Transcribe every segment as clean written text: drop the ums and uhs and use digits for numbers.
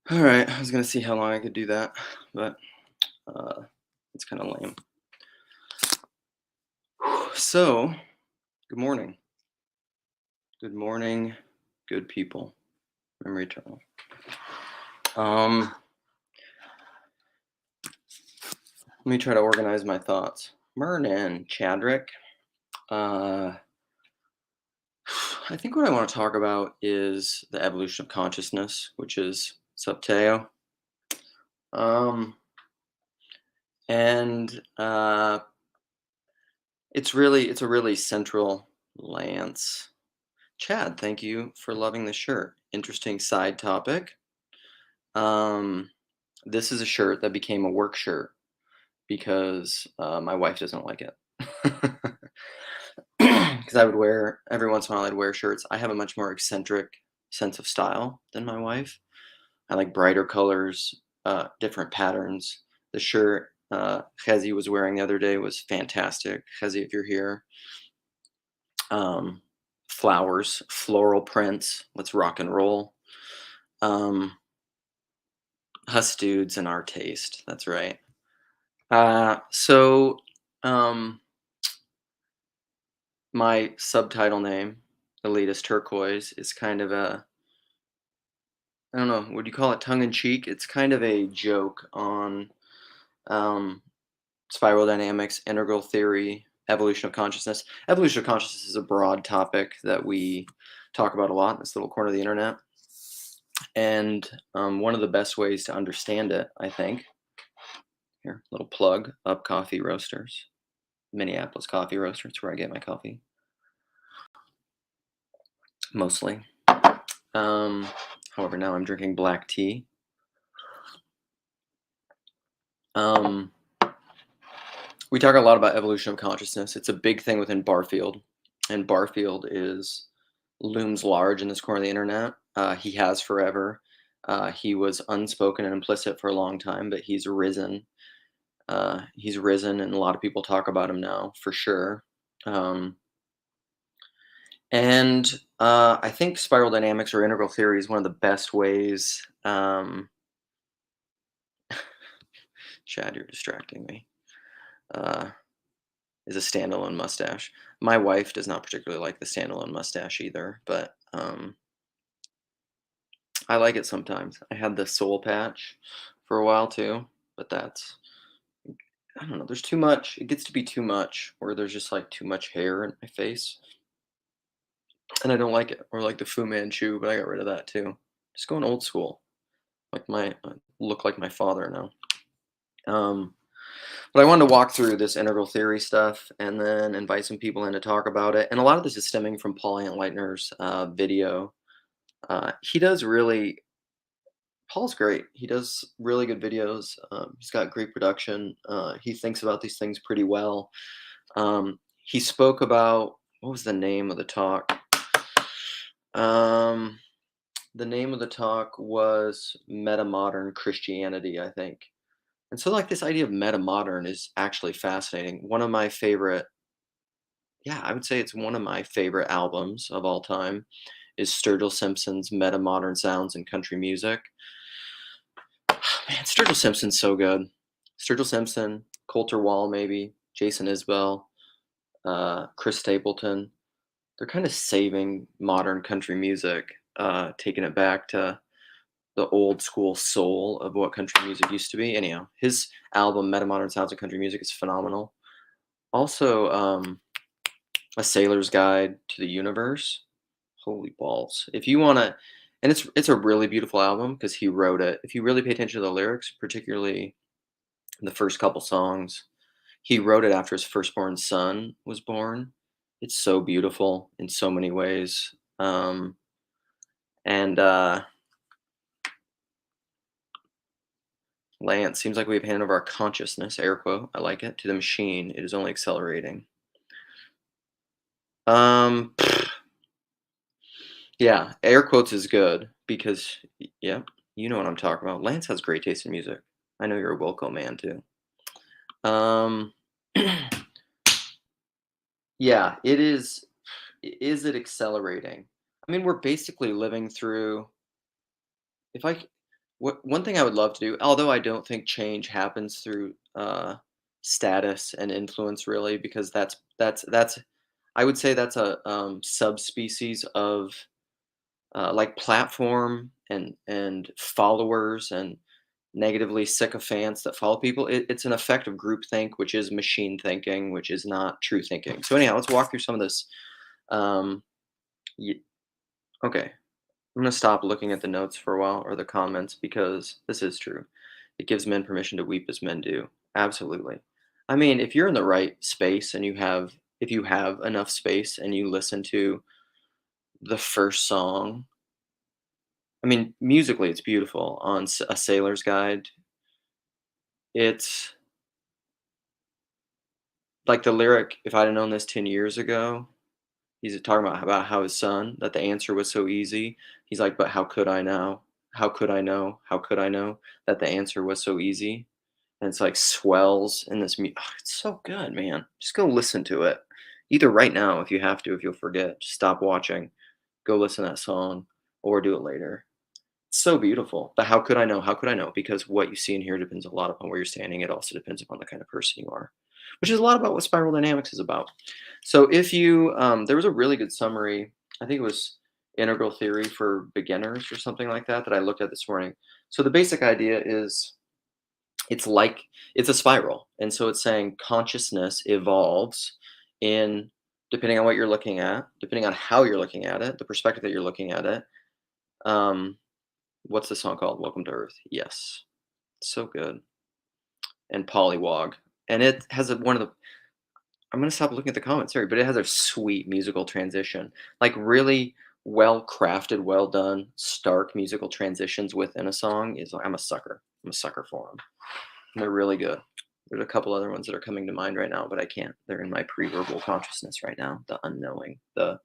All right, I was gonna see how long I could do that, but uh, it's kind of lame. So, good morning. Good morning, good people. Memory eternal. Um, Let me try to organize my thoughts. Morning, Chadrick. Uh, I think what I want to talk about is the evolution of consciousness, which is subteo. Um, and it's a really central lance. Chad, thank you for loving the shirt. Interesting side topic. Um, this is a shirt that became a work shirt because my wife doesn't like it. Because I would wear every once in a while, I'd wear shirts. I have a much more eccentric sense of style than my wife. I like brighter colors, different patterns. The shirt Chezi was wearing the other day was fantastic. Chezi, if you're here, um, flowers, floral prints. Let's rock and roll. Um, Us dudes and our taste. That's right. So, um, my subtitle name, Elitist Turquoise, is kind of I don't know, would you call it tongue in cheek? It's kind of a joke on um, spiral dynamics, integral theory, evolution of consciousness. Evolution of consciousness is a broad topic that we talk about a lot in this little corner of the internet. And one of the best ways to understand it, I think, here, little plug, Up Coffee Roasters, Minneapolis Coffee Roaster. It's where I get my coffee, mostly. Um, However, now I'm drinking black tea. Um, we talk a lot about evolution of consciousness. It's a big thing within Barfield, and Barfield is looms large in this corner of the internet. He has forever. He was unspoken and implicit for a long time, but he's risen. He's risen, and a lot of people talk about him now for sure. Um, and I think spiral dynamics or integral theory is one of the best ways. Chad, you're distracting me. Uh, is a standalone mustache. My wife does not particularly like the standalone mustache either, but I like it sometimes. I had the soul patch for a while too, but that's I don't know. There's too much. It gets to be too much, where there's just like too much hair in my face, and I don't like it. Or like the Fu Manchu, but I got rid of that too. Just going old school, like I look like my father now. Um, But I wanted to walk through this integral theory stuff and then invite some people in to talk about it. And a lot of this is stemming from Paul Antleitner's video. He does really, Paul's great. He does really good videos. He's got great production. He thinks about these things pretty well. He spoke about, what was the name of the talk? Um, the name of the talk was Metamodern Christianity, I think. And so, like, this idea of metamodern is actually fascinating. One of my favorite Yeah, I would say it's one of my favorite albums of all time is Sturgill Simpson's Metamodern Sounds in Country Music. Man, Sturgill Simpson's so good. Sturgill Simpson, Coulter Wall, maybe, Jason Isbell, Chris Stapleton. They're kind of saving modern country music, taking it back to the old school soul of what country music used to be. Anyhow, his album Metamodern Sounds in Country Music is phenomenal. Also, A Sailor's Guide to the Universe. Holy balls. If you wanna and it's a really beautiful album because he wrote it. If you really pay attention to the lyrics, particularly the first couple songs, he wrote it after his firstborn son was born. It's so beautiful in so many ways. And Lance, seems like we've handed over our consciousness, air quote, I like it, to the machine. It is only accelerating. Um, yeah, air quotes is good because, yeah, you know what I'm talking about. Lance has great taste in music. I know you're a Wilco man too. Um, yeah, it is. Is it accelerating? I mean, we're basically living through. If I, c- What one thing I would love to do, although I don't think change happens through status and influence really, because that's I would say that's a subspecies of like platform and followers and negatively sycophants that follow people. It's an effect of groupthink, which is machine thinking, which is not true thinking. So anyhow, let's walk through some of this. Um, y- okay, I'm gonna stop looking at the notes for a while or the comments because this is true. It gives men permission to weep as men do. Absolutely. I mean, if you're in the right space and if you have enough space and you listen to the first song, I mean, musically it's beautiful. On A Sailor's Guide, it's like the lyric, "If I'd have known this 10 years ago," he's talking about how his son, that the answer was so easy. He's like, "But how could I now? How could I know? How could I know that the answer was so easy?" And it's like swells in this it's so good, man. Just go listen to it. Either right now if you have to, if you'll forget, just stop watching, go listen to that song, or do it later. It's so beautiful. But how could I know? How could I know? Because what you see and hear depends a lot upon where you're standing. It also depends upon the kind of person you are, which is a lot about what spiral dynamics is about. So if you, there was a really good summary. I think it was Integral Theory for Beginners or something like that that I looked at this morning. So the basic idea is it's like it's a spiral, and so it's saying consciousness evolves in depending on what you're looking at, depending on how you're looking at it, the perspective that you're looking at it. Um, what's the song called? Welcome to Earth. Yes, so good. And Polywog, and it has one of the. I'm gonna stop looking at the comments, sorry, but it has a sweet musical transition, like really well crafted, well done, stark musical transitions within a song. Is I'm a sucker. I'm a sucker for them. They're really good. There's a couple other ones that are coming to mind right now, but I can't. They're in my pre-verbal consciousness right now, the unknowing, the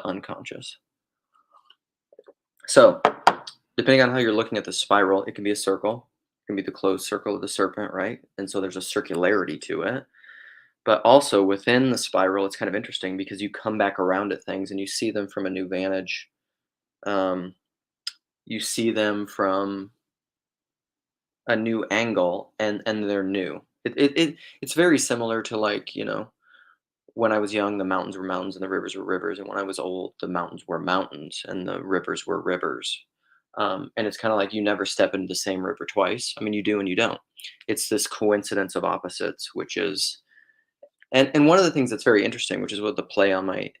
unconscious. So, depending on how you're looking at the spiral, it can be a circle. It can be the closed circle of the serpent, right? And so there's a circularity to it. But also within the spiral, it's kind of interesting because you come back around at things and you see them from a new vantage. Um, you see them from a new angle, and they're new. It's very similar to like when I was young, the mountains were mountains and the rivers were rivers, and when I was old, the mountains were mountains and the rivers were rivers. And it's kind of like you never step into the same river twice. I mean, you do and you don't. It's this coincidence of opposites, which is, and one of the things that's very interesting, which is what the play on my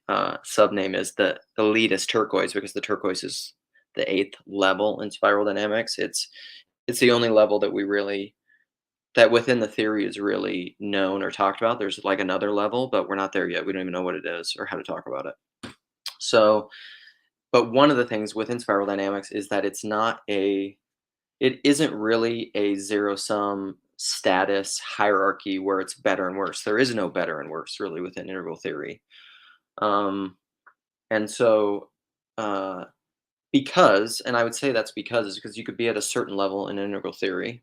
sub name is, the elitist turquoise, because the turquoise is the eighth level in spiral dynamics. It's the only level that we really that within the theory is really known or talked about. There's like another level, but we're not there yet. We don't even know what it is or how to talk about it. So, but one of the things within spiral dynamics is that it isn't really a zero sum status hierarchy where it's better and worse. There is no better and worse really within integral theory. Um, and so, uh, and I would say that's because, is because you could be at a certain level in integral theory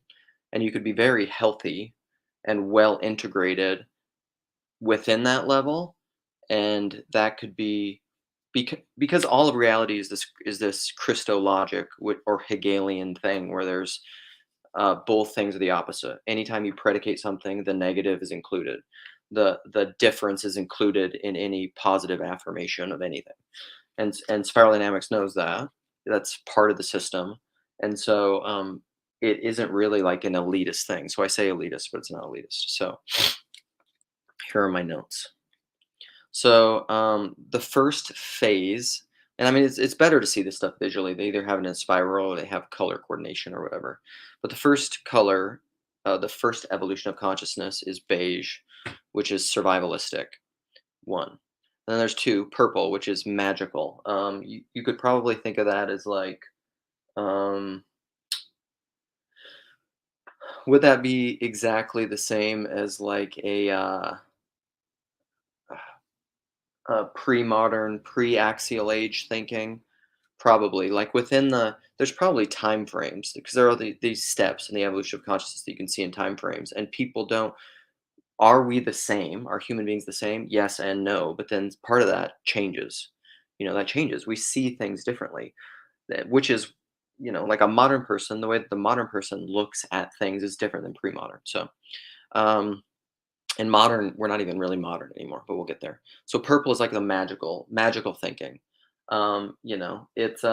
and you could be very healthy and well integrated within that level, and that could be because all of reality is this Christologic or Hegelian thing where there's both things are the opposite. Anytime you predicate something, the negative is included. The difference is included in any positive affirmation of anything, and spiral dynamics knows that that's part of the system, and so it isn't really like an elitist thing. So I say elitist, but it's not elitist. So here are my notes. So the first phase, and I mean it's better to see this stuff visually. They either have it in spiral or they have color coordination or whatever. But the first color, the first evolution of consciousness is beige, which is survivalistic. One. And then there's two, purple, which is magical. You could probably think of that as like, um, would that be exactly the same as like a pre-modern, pre-axial age thinking? Probably, like, within there's probably time frames because there are these steps in the evolution of consciousness that you can see in time frames, and people don't are we the same? Are human beings the same? Yes and no, but then part of that changes. That changes. We see things differently, which is like a modern person, the way that the modern person looks at things is different than pre-modern. So, um, in modern, we're not even really modern anymore, but we'll get there. So purple is like the magical thinking. It's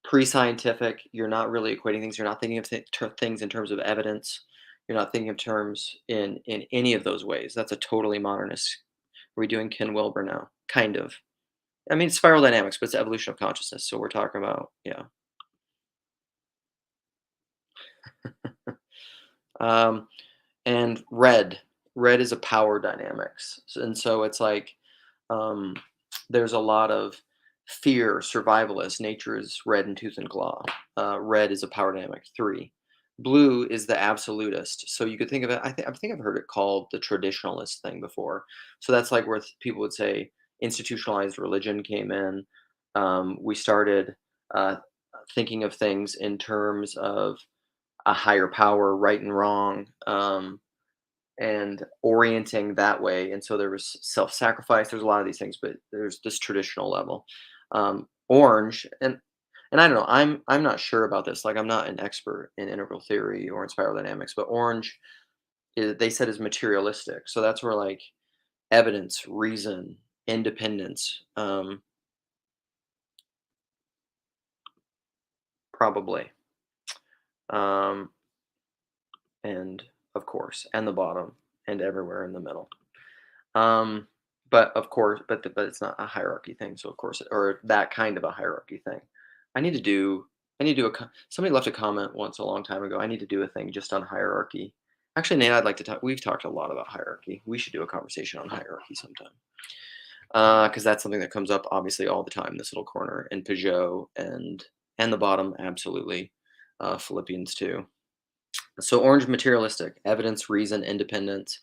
pre-scientific. You're not really equating things. You're not thinking of things in terms of evidence. You're not thinking of terms in any of those ways. That's a totally modernist. We're doing Ken Wilber now, kind of. I mean, it's spiral dynamics, but it's evolution of consciousness. So we're talking about, yeah. Um, and red is a power dynamics. And so it's like um, there's a lot of fear, survivalist. Nature is red in tooth and claw. Red is a power dynamic. Three. Blue is the absolutist. So you could think of it. I think I've heard it called the traditionalist thing before. So that's like where people would say institutionalized religion came in. We started uh, thinking of things in terms of a higher power, right and wrong. And orienting that way. And so there was self-sacrifice. There's a lot of these things, but there's this traditional level. Orange, and I don't know. I'm not sure about this. Like I'm not an expert in integral theory or in spiral dynamics, but orange they said is materialistic. So that's where like evidence, reason, independence, probably, um, and of course, and the bottom, and everywhere in the middle. Um, but of course, but it's not a hierarchy thing. So of course, or that kind of a hierarchy thing. I need to do. I need to do somebody left a comment once a long time ago. I need to do a thing just on hierarchy. Actually, Nate, I'd like to talk. We've talked a lot about hierarchy. We should do a conversation on hierarchy sometime. Because that's something that comes up obviously all the time. This little corner in Peugeot and the bottom, absolutely. Philippians too. So orange materialistic, evidence, reason, independence.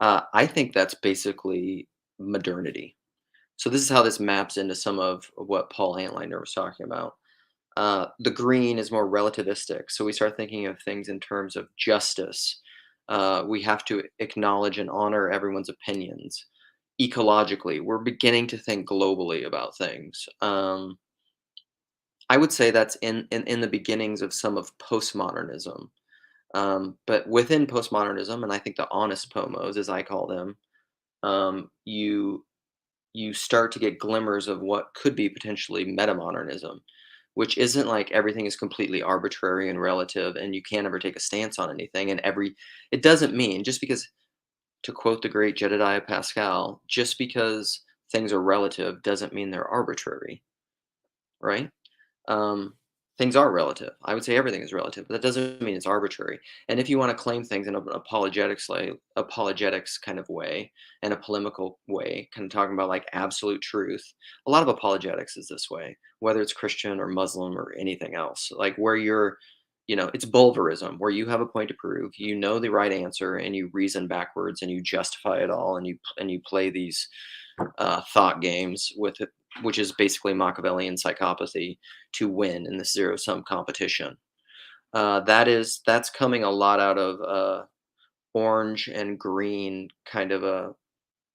I think that's basically modernity. So this is how this maps into some of what Paul Antliner was talking about. The green is more relativistic. So we start thinking of things in terms of justice. We have to acknowledge and honor everyone's opinions. Ecologically, we're beginning to think globally about things. I would say that's in the beginnings of some of postmodernism. But within postmodernism, and I think the honest pomos, as I call them, you start to get glimmers of what could be potentially metamodernism, which isn't like everything is completely arbitrary and relative, and you can't ever take a stance on anything. And it doesn't mean just because, to quote the great Jedediah Pascal, just because things are relative doesn't mean they're arbitrary, right? um, Things are relative. I would say everything is relative, but that doesn't mean it's arbitrary. And if you want to claim things in an apologetics kind of way, and a polemical way, kind of talking about like absolute truth, a lot of apologetics is this way, whether it's Christian or Muslim or anything else, like where it's bulverism, where you have a point to prove, you know the right answer, and you reason backwards and you justify it all, and you play these thought games with it, which is basically Machiavellian psychopathy to win in this zero sum competition. That's coming a lot out of orange and green kind of a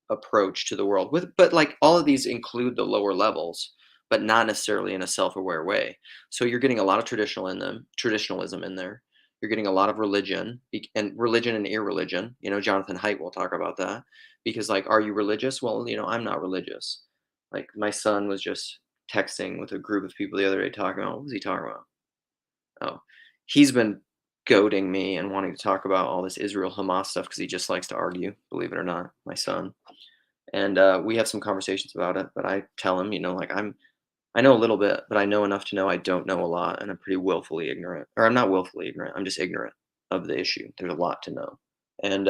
approach to the world. But like all of these include the lower levels, but not necessarily in a self-aware way. So you're getting a lot of traditionalism in there. You're getting a lot of religion and irreligion. Jonathan Haidt will talk about that because like, are you religious? Well, I'm not religious. Like my son was just texting with a group of people the other day talking about what was he talking about? Oh, he's been goading me and wanting to talk about all this Israel Hamas stuff because he just likes to argue, believe it or not, my son. And we have some conversations about it, but I tell him, like I know a little bit, but I know enough to know I don't know a lot, and I'm pretty willfully ignorant. Or I'm not willfully ignorant. I'm just ignorant of the issue. There's a lot to know. And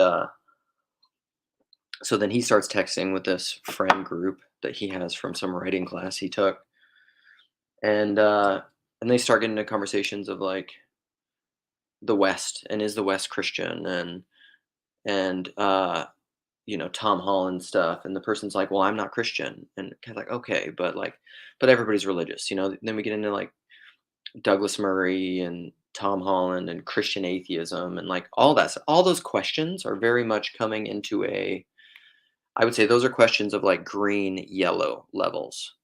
so then he starts texting with this friend group that he has from some writing class he took, and and they start getting into conversations of like the West, and is the West Christian, and Tom Holland stuff, and the person's like, "Well, I'm not Christian," and kind of like, "Okay, but everybody's religious." Then we get into like Douglas Murray and Tom Holland and Christian atheism and like all that. All those questions are very much coming into I would say those are questions of like green yellow levels.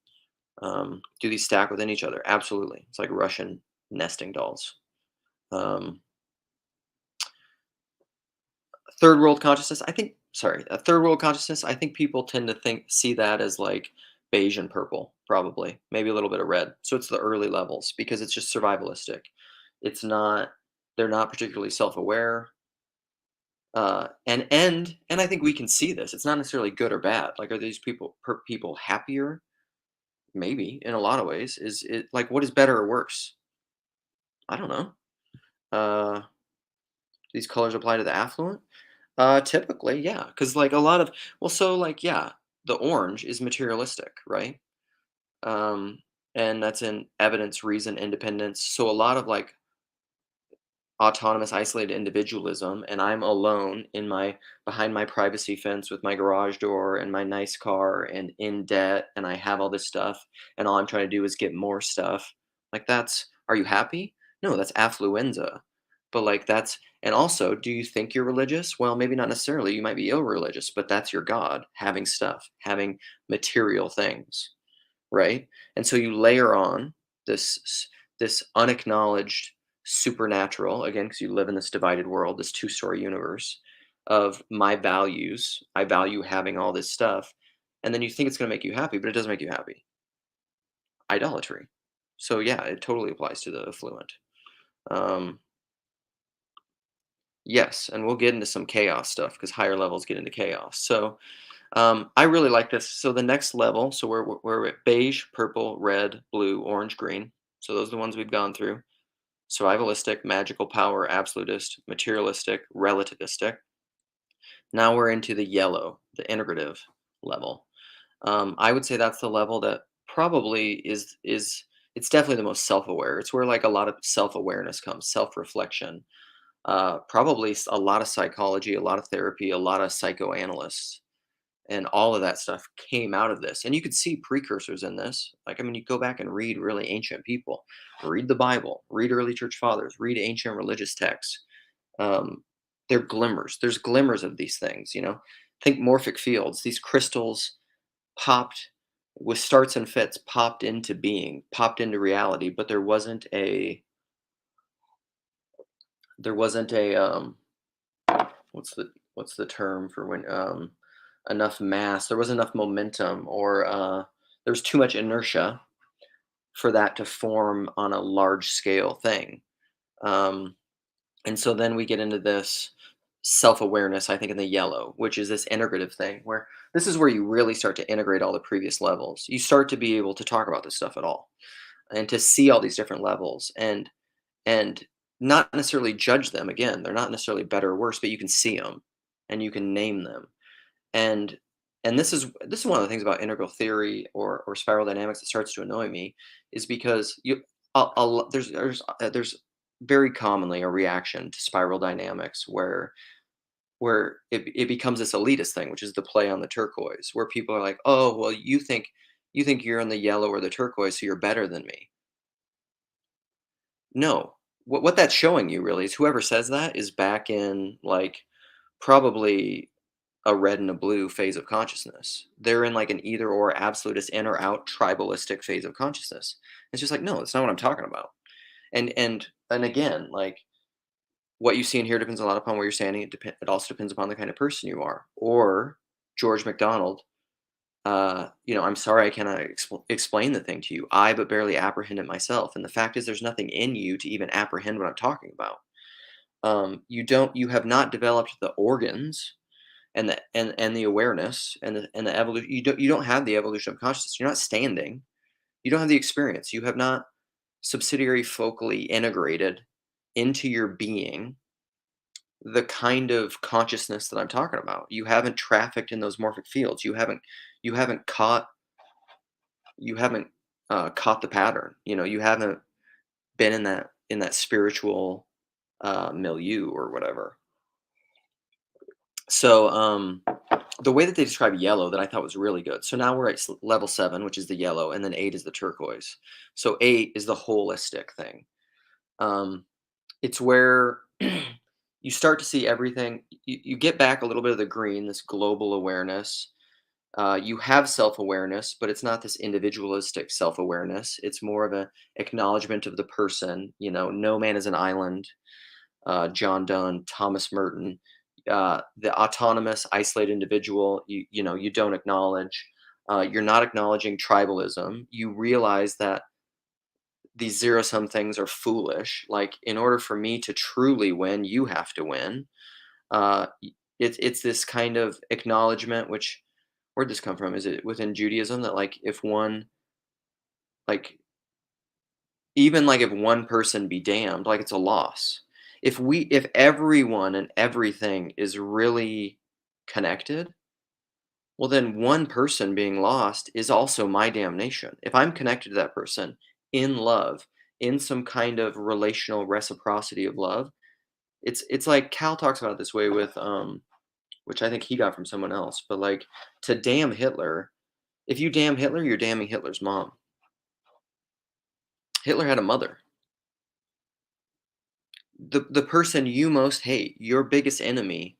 Do these stack within each other? Absolutely. It's like Russian nesting dolls. Um, third world consciousness, I think. Sorry, a third world consciousness. I think people tend to see that as like beige and purple, probably maybe a little bit of red. So it's the early levels because it's just survivalistic. It's not. They're not particularly self-aware. And I think we can see this. It's not necessarily good or bad. Like, are these people happier? Maybe in a lot of ways. Is it like what is better or worse? I don't know. Do these colors apply to the affluent? Typically, yeah, because like a lot of so like yeah, the orange is materialistic, right? Um, and that's in evidence, reason, independence. So a lot of like autonomous, isolated individualism, and I'm alone in my behind my privacy fence with my garage door and my nice car and in debt, and I have all this stuff, and all I'm trying to do is get more stuff. Like that's are you happy? No, that's affluenza. But like that's and also, do you think you're religious? Well, maybe not necessarily. You might be irreligious, but that's your God, having stuff, having material things, right? And so you layer on this unacknowledged supernatural again because you live in this divided world, this two-story universe of my values. I value having all this stuff, and then you think it's going to make you happy, but it doesn't make you happy. Idolatry. So yeah, it totally applies to the affluent. Um, yes, and we'll get into some chaos stuff because higher levels get into chaos. So I really like this. So the next level, so we're at beige, purple, red, blue, orange, green. So those are the ones we've gone through. Survivalistic, magical power, absolutist, materialistic, relativistic. Now we're into the yellow, the integrative level. I would say that's the level that probably is it's definitely the most self-aware. It's where like a lot of self-awareness comes, self-reflection, probably a lot of psychology, a lot of therapy, a lot of psychoanalysts and all of that stuff came out of this. And you could see precursors in this. Like, I mean, you go back and read really ancient people, read the Bible, read early church fathers, read ancient religious texts. Um, they're glimmers. There's glimmers of these things, you know. Think morphic fields. These crystals popped with starts and fits, popped into being, popped into reality, but there wasn't a what's the term for when enough mass there was enough momentum or there was too much inertia for that to form on a large scale thing um, and so then we get into this self-awareness I think in the yellow which is this integrative thing where this is where you really start to integrate all the previous levels you start to be able to talk about this stuff at all and to see all these different levels and not necessarily judge them again they're not necessarily better or worse but you can see them and you can name them and this is one of the things about integral theory or spiral dynamics that starts to annoy me is because there's very commonly a reaction to spiral dynamics where it becomes this elitist thing which is the play on the turquoise where people are like oh well you think you're in the yellow or the turquoise so you're better than me. No. What that's showing you really is whoever says that is back in, like, probably a red and a blue phase of consciousness. They're in, like, an either or absolutist in or out tribalistic phase of consciousness. It's just like, "No, that's not what I'm talking about." And again, like, what you see in here depends a lot upon where you're standing. It also depends upon the kind of person you are. Or George MacDonald I'm sorry I cannot explain the thing to you. I but barely apprehend it myself. And the fact is, there's nothing in you to even apprehend what I'm talking about. You have not developed the organs and the awareness and the evolution. You don't have the evolution of consciousness. You're not standing. You don't have the experience. You have not subsidiary focally integrated into your being the kind of consciousness that I'm talking about. You haven't trafficked in those morphic fields. You haven't caught the pattern. You haven't been in that spiritual milieu or whatever. So the way that they describe yellow that I thought was really good. So now we're at level 7, which is the yellow, and then 8 is the turquoise. So 8 is the holistic thing. Um, it's where you start to see everything. You get back a little bit of the green, this global awareness, You have self-awareness, but it's not this individualistic self-awareness. It's more of a acknowledgement of the person. No man is an island. John Donne, Thomas Merton. The autonomous, isolated individual. You don't acknowledge. You're not acknowledging tribalism. You realize that these zero sum things are foolish. Like, in order for me to truly win, you have to win. It's this kind of acknowledgement, which where'd this come from? Is it within Judaism that, like, if one like even like if one person be damned, like, it's a loss. If everyone and everything is really connected, well, then one person being lost is also my damnation. If I'm connected to that person in love, in some kind of relational reciprocity of love, it's like Cal talks about it this way with which I think he got from someone else, but, like, to damn Hitler, if you damn Hitler, you're damning Hitler's mom. Hitler had a mother. The person you most hate, your biggest enemy,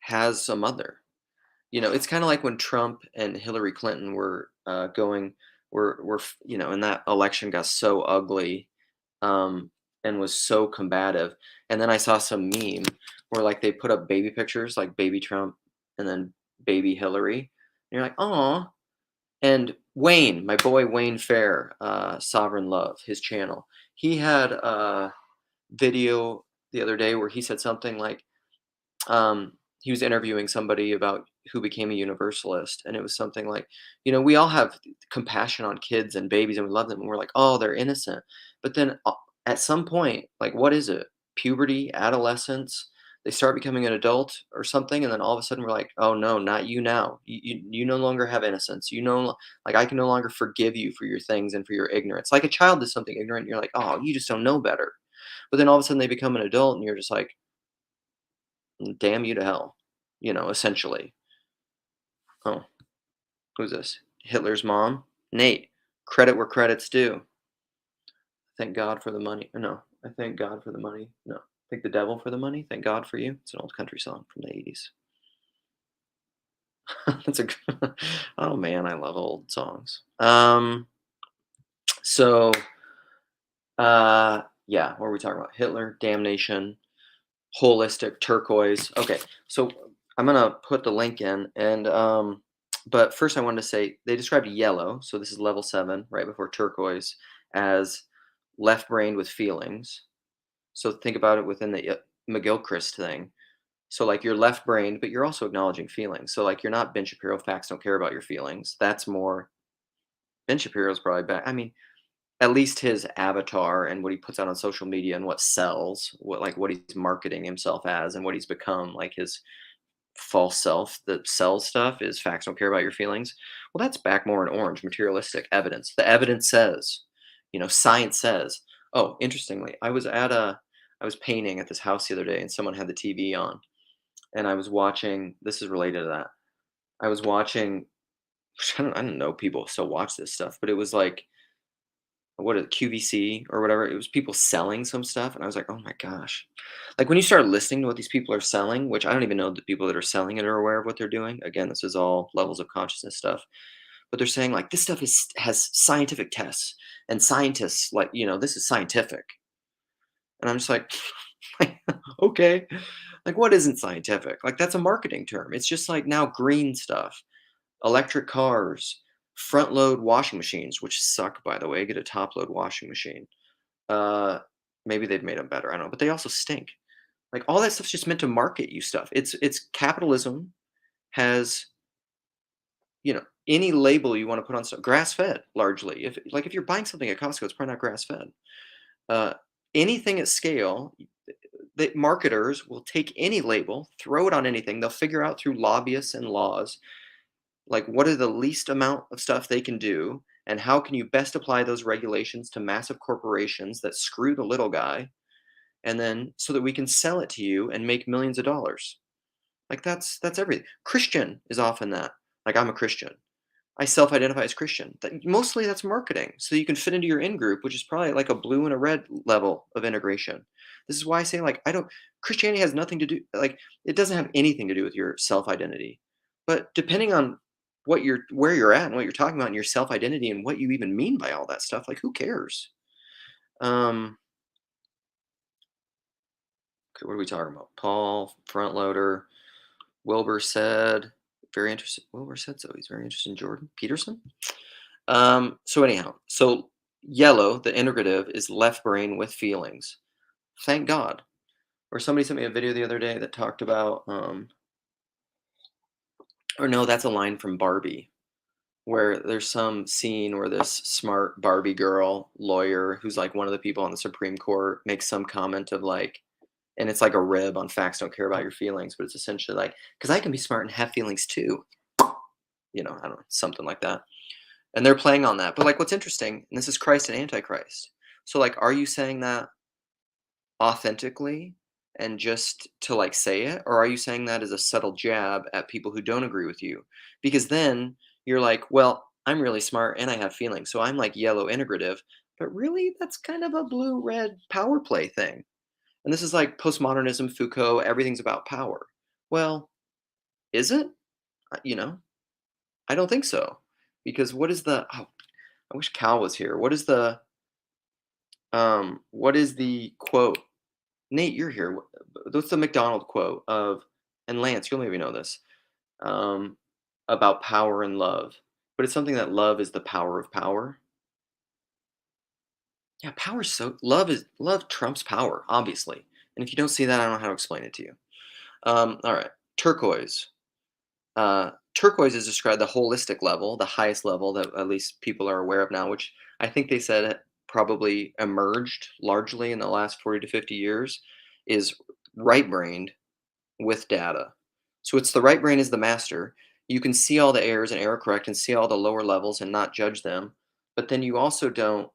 has a mother. It's kinda like when Trump and Hillary Clinton and that election got so ugly, and was so combative, and then I saw some meme where, like, they put up baby pictures, like baby Trump and then baby Hillary, and you're like, "Aw." And Wayne, my boy Wayne Fair, Sovereign Love, his channel, he had a video the other day where he said something like, he was interviewing somebody about who became a universalist, and it was something like, we all have compassion on kids and babies, and we love them, and we're like, oh, they're innocent. But then at some point, like, what is it? Puberty, adolescence, they start becoming an adult or something, and then all of a sudden we're like, oh no, not you now. You no longer have innocence. Like, I can no longer forgive you for your things and for your ignorance. Like, a child does something ignorant, and you're like, oh, you just don't know better. But then all of a sudden they become an adult, and you're just like, damn you to hell, essentially. Oh, who's this? Hitler's mom? Nate, credit where credit's due. Thank God for the money. No, I thank God for the money. No, thank the devil for the money. Thank God for you. It's an old country song from the 80s. That's a oh man, I love old songs. So yeah, what were we talking about? Hitler, damnation, holistic, turquoise. Okay, so I'm gonna put the link in, and but first I wanted to say they described yellow, so this is level 7, right before turquoise, as left-brained with feelings. So think about it within the McGilchrist thing. So, like, you're left-brained, but you're also acknowledging feelings. So, like, you're not Ben Shapiro. Facts don't care about your feelings. That's more Ben Shapiro's probably better. I mean, at least his avatar and what he puts out on social media and what sells, what he's marketing himself as and what he's become, like his false self that sells stuff is facts don't care about your feelings. Well, that's back more in orange, materialistic evidence. The evidence says, science says. Oh, interestingly, I was painting at this house the other day and someone had the TV on and I was watching, this is related to that. I was watching, I don't know people still watch this stuff, but it was like, what is it, QVC or whatever. It was people selling some stuff, and I was like, "Oh my gosh!" Like, when you start listening to what these people are selling, which I don't even know the people that are selling it are aware of what they're doing. Again, this is all levels of consciousness stuff. But they're saying like this stuff has scientific tests, and scientists like this is scientific, and I'm just like, okay, like what isn't scientific? Like that's a marketing term. It's just like now green stuff, electric cars, front load washing machines, which suck by the way. Get a top load washing machine. Uh, Maybe they've made them better, I don't know, but they also stink. Like, all that stuff's just meant to market you stuff. It's capitalism has, any label you wanna put on stuff grass-fed, largely. If you're buying something at Costco, it's probably not grass-fed. Uh, Anything at scale, the marketers will take any label, throw it on anything. They'll figure out through lobbyists and laws, like, what are the least amount of stuff they can do, and how can you best apply those regulations to massive corporations that screw the little guy, and then so that we can sell it to you and make millions of dollars. Like that's everything. Christian is often that. Like, I'm a Christian. I self-identify as Christian. Mostly that's marketing, so you can fit into your in group, which is probably like a blue and a red level of integration. This is why I say like I don't. Christianity has nothing to do, like, it doesn't have anything to do with your self-identity. But depending on where you're at and what you're talking about and your self-identity and what you even mean by all that stuff. Like, who cares? Um, okay, what are we talking about? Paul, front loader. Wilbur said, very interesting. Wilbur said so. He's very interested in Jordan Peterson. So anyhow, so yellow, the integrative, is left brain with feelings. Thank God. Or somebody sent me a video the other day that talked about, or no, that's a line from Barbie, where there's some scene where this smart Barbie girl lawyer, who's like one of the people on the Supreme Court, makes some comment of like, and it's like a rib on facts don't care about your feelings, but it's essentially like, because I can be smart and have feelings too. I don't know, something like that. And they're playing on that. But like, what's interesting, and this is Christ and Antichrist. So like, are you saying that authentically and just to like say it, or are you saying that as a subtle jab at people who don't agree with you? Because then you're like, well, I'm really smart and I have feelings, so I'm like yellow integrative, but really that's kind of a blue red power play thing. And this is like postmodernism, Foucault, everything's about power. Well, is it? You know, I don't think so. Because what is the oh, I wish Cal was here. What is the quote? Nate, you're here. What's the McDonald quote of, and Lance, you'll maybe know this, um, about power and love. But it's something that love is the power of power. Yeah, power is so love trumps power, obviously. And if you don't see that, I don't know how to explain it to you. All right. Turquoise. Turquoise is described the holistic level, the highest level that at least people are aware of now, which I think they said probably emerged largely in the last 40 to 50 years, is right brained with data. So it's the right brain is the master. You can see all the errors and error correct and see all the lower levels and not judge them. But then you also don't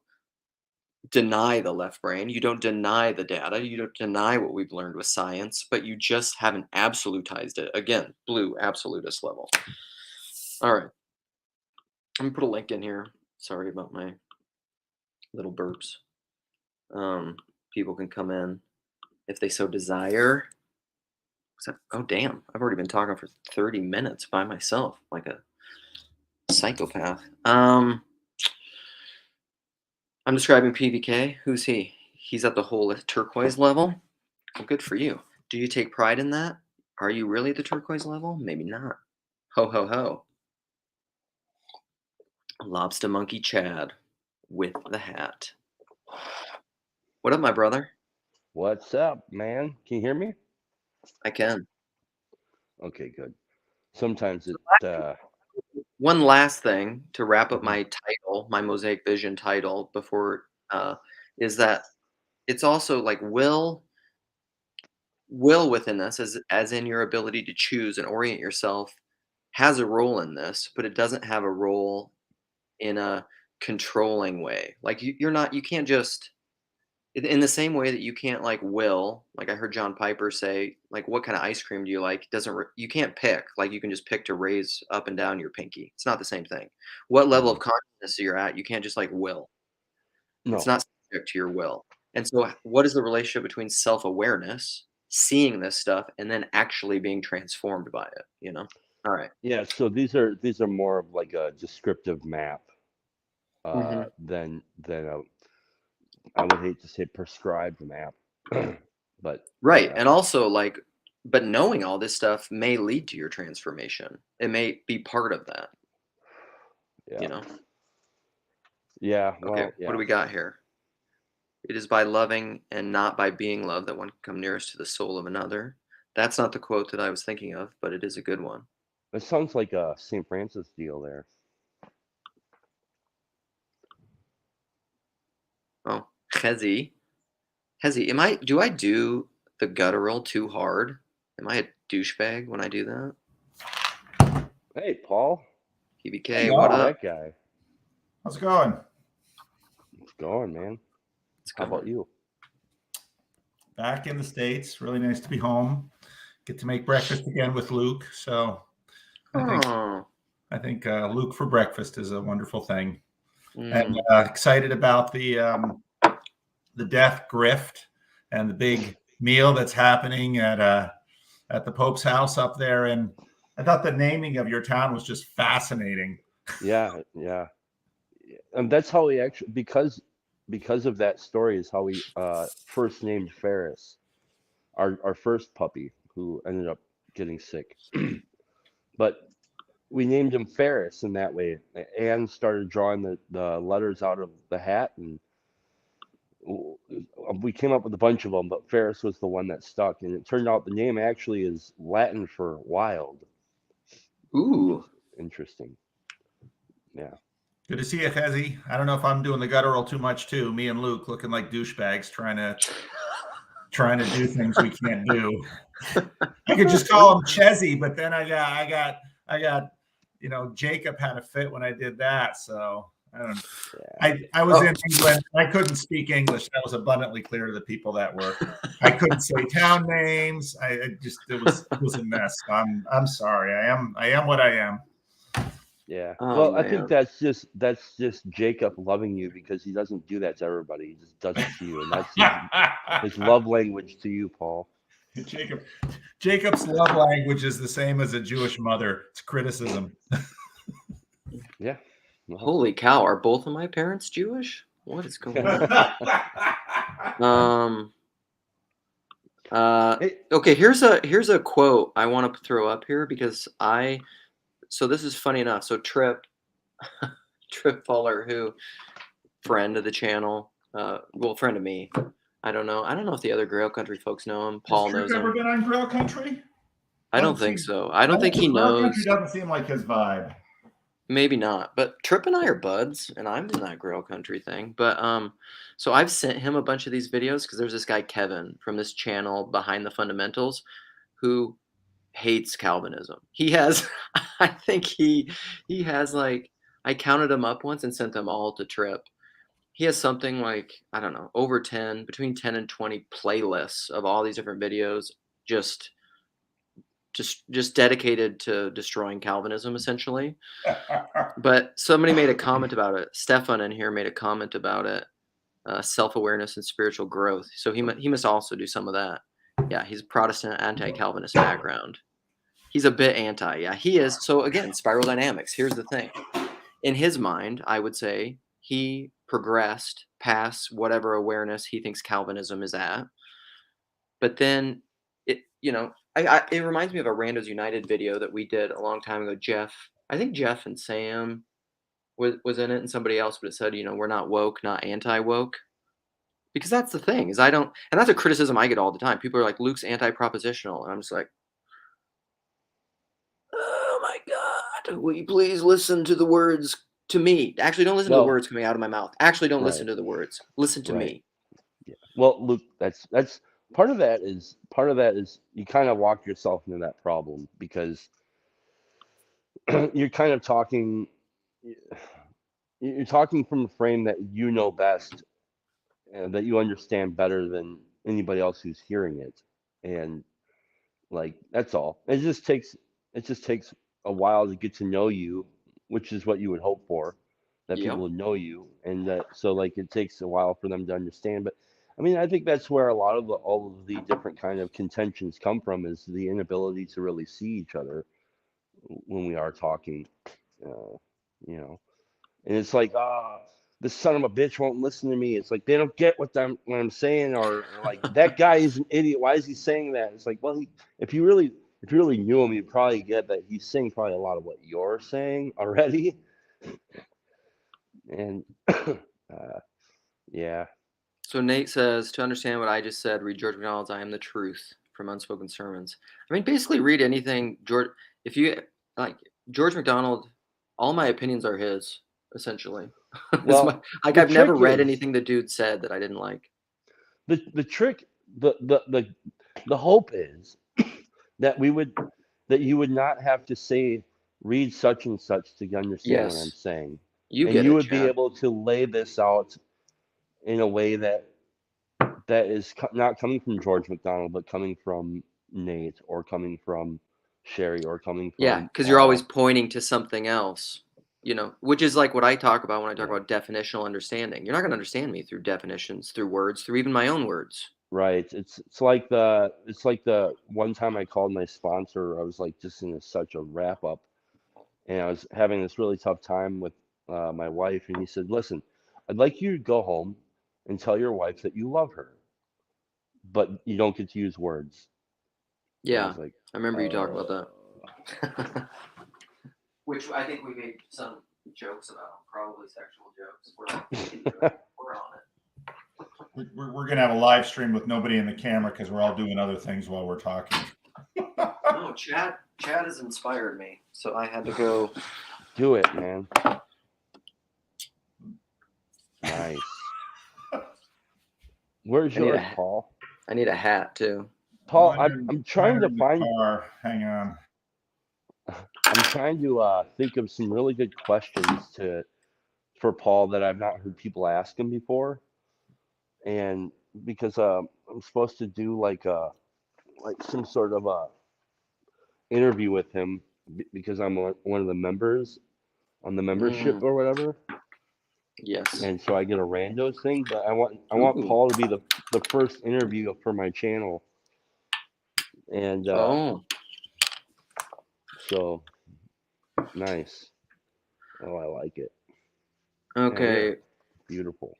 deny the left brain. You don't deny the data. You don't deny what we've learned with science, but you just haven't absolutized it. Again, blue absolutist level. All right. I'm gonna put a link in here. Sorry about my little burps. People can come in if they so desire. Oh damn! I've already been talking for 30 minutes by myself, like a psychopath. I'm describing PVK. Who's he? He's at the whole turquoise level. Well, good for you. Do you take pride in that? Are you really at the turquoise level? Maybe not. Ho ho ho. Lobster monkey Chad with the hat. What up, my brother? What's up, man? Can you hear me? I can. Okay, good. Sometimes it One last thing to wrap up mhm. my title, my Mosaic Vision title, before is that it's also like will within us, as in your ability to choose and orient yourself, has a role in this, but it doesn't have a role in a controlling way. Like you can't just in the same way that you can't like will, like I heard John Piper say, like what kind of ice cream do you like? Doesn't you can't pick, like you can just pick to raise up and down your pinky. It's not the same thing. What level of Mhm. consciousness you're at, you can't just like will. It's No. not subject to your will. And so what is the relationship between self-awareness, seeing this stuff, and then actually being transformed by it, you know? All right. Yeah, so these are more of like a descriptive map Mhm. than a, I would hate to say prescribed map. But Right, and also, like but knowing all this stuff may lead to your transformation. It may be part of that, you yeah. know? Yeah, Okay, well, what do yeah. we got here? It is by loving and not by being loved that one can come nearest to the soul of another. That's not the quote that I was thinking of, but it is a good one. It sounds like a St. Francis deal there. Oh, Chezi. Hezi, do I do the guttural too hard? Am I a douchebag when I do that? Hey, Paul. Hey, PBK, what Who's y'all. up? that guy? How's it going? It's going, man. It's How about going. you? Back in the States. Really nice to be home. Get to make breakfast again with Luke. So I think Oh, Luke for breakfast is a wonderful thing. And mm, excited about the death grift and the big meal that's happening at the Pope's house up there in I thought the naming of your town was just fascinating. Yeah, yeah. And that's how we actually, because of that story is how we first named Ferris, our first puppy who ended up getting sick. But we named him Ferris in that way. Anne started drawing the letters out of the hat, and we came up with a bunch of them, but Ferris was the one that stuck. And it turned out the name actually is Latin for wild, which Ooh. is interesting. Yeah. Good to see you, Chezzy. I don't know if I'm doing the guttural too much too. Me and Luke looking like douchebags trying to do things we can't do. I could just call him Chezzy, but then I got Jacob had a fit when I did that. So I don't. Yeah. I was in England. I couldn't speak English. That was abundantly clear to the people that were. I couldn't say town names. It was a mess. I'm sorry. I am what I am. Yeah. Oh, Well, I think man. that's just Jacob loving you because he doesn't do that to everybody. He just does it to you, and that's his love language to you, Paul. Jacob's love language is the same as a Jewish mother. It's criticism. Yeah. Well, Holy cow, are both of my parents Jewish? What is going on? Okay, here's a quote I want to throw up here because so this is funny enough. So Trip Fuller, who friend of the channel, well, friend of me. I don't know if the other Grail Country folks know him. Has Paul Trip knows ever him. been on Grail Country? I don't think so. I don't think he Grail Country knows. doesn't seem like his vibe. Maybe not, but Trip and I are buds, and I'm in that Grail Country thing. But so I've sent him a bunch of these videos because there's this guy Kevin from this channel Behind the Fundamentals, who hates Calvinism. He has, I think he has like I counted them up once and sent them all to Trip. He has something like I don't know over 10, between 10 and 20 playlists of all these different videos, just just dedicated to destroying Calvinism, essentially. But somebody made a comment about it. Stefan in here made a comment about it. Self-awareness and spiritual growth. So he must also do some of that. Yeah, he's a Protestant anti-Calvinist background. He's a bit anti. Yeah, he is. So again, spiral dynamics. Here's the thing. In his mind, I would say he progressed past whatever awareness he thinks Calvinism is at. But then it reminds me of a Randos United video that we did a long time ago. I think Jeff and Sam was in it, and somebody else, but it said, we're not woke, not anti-woke. Because that's the thing, is I don't, and that's a criticism I get all the time. People are like, Luke's anti-propositional, and I'm just like, oh my God, will you please listen to the words to me? Actually, don't listen to the well, words coming out of my mouth. Actually, don't listen right, to the words. Listen to right. me. Yeah. Well, Luke, that's part of that is you kind of walk yourself into that problem because you're kind of you're talking from a frame that you know best and that you understand better than anybody else who's hearing it, and like that's all. It just takes a while to get to know you, which is what you would hope for, that people Yep. would know you, and that so like it takes a while for them to understand. But I mean, I think that's where a lot of all of the different kind of contentions come from is the inability to really see each other when we are talking, uh, you know. And it's like, this son of a bitch won't listen to me. It's like they don't get what I'm saying, or like that guy is an idiot. Why is he saying that? It's like, well, if you really knew him, you'd probably get that he's saying probably a lot of what you're saying already. And yeah, So Nate says, to understand what I just said, read George MacDonald's "I Am the Truth" from Unspoken Sermons. I mean, basically read anything George. If you like George MacDonald, all my opinions are his, essentially. well, Like the I've never trick read is anything the dude said that I didn't like. the trick the hope is that you would not have to say read such and such to understand what I'm Yes, saying, you and get you it, would be Chad. able to lay this out in a way that is not coming from George McDonald, but coming from Nate, or coming from Sherry, or coming Yeah, from because you're always Paul. pointing to something else, which is like what I talk about when I talk Right. about definitional understanding. You're not going to understand me through definitions, through words, through even my own words. Right. It's like the one time I called my sponsor. I was like just in such a wrap up, and I was having this really tough time with my wife, and he said, "Listen, I'd like you to go home and tell your wife that you love her, but you don't get to use words." And I Yeah, was like, I remember you talking about "Uh." that. Which I think we made some jokes about, probably sexual jokes. We can do it. We're on it. We're gonna have a live stream with nobody in the camera because we're all doing other things while we're talking. No, Chad has inspired me, so I had to go. Do it, man. Nice. Where's I need yours, a Paul? I need a hat too. Paul, Under, I'm trying under to the find. car. Hang on. I'm trying to think of some really good questions to for Paul that I've not heard people ask him before, and because I'm supposed to do like some sort of a interview with him because I'm one of the members on the membership Mm, or whatever, yes. and so I get a randos thing. But I want Ooh. Paul to be the first interview for my channel, and Oh. so nice. Oh, I like it. Man, we are Okay. beautiful.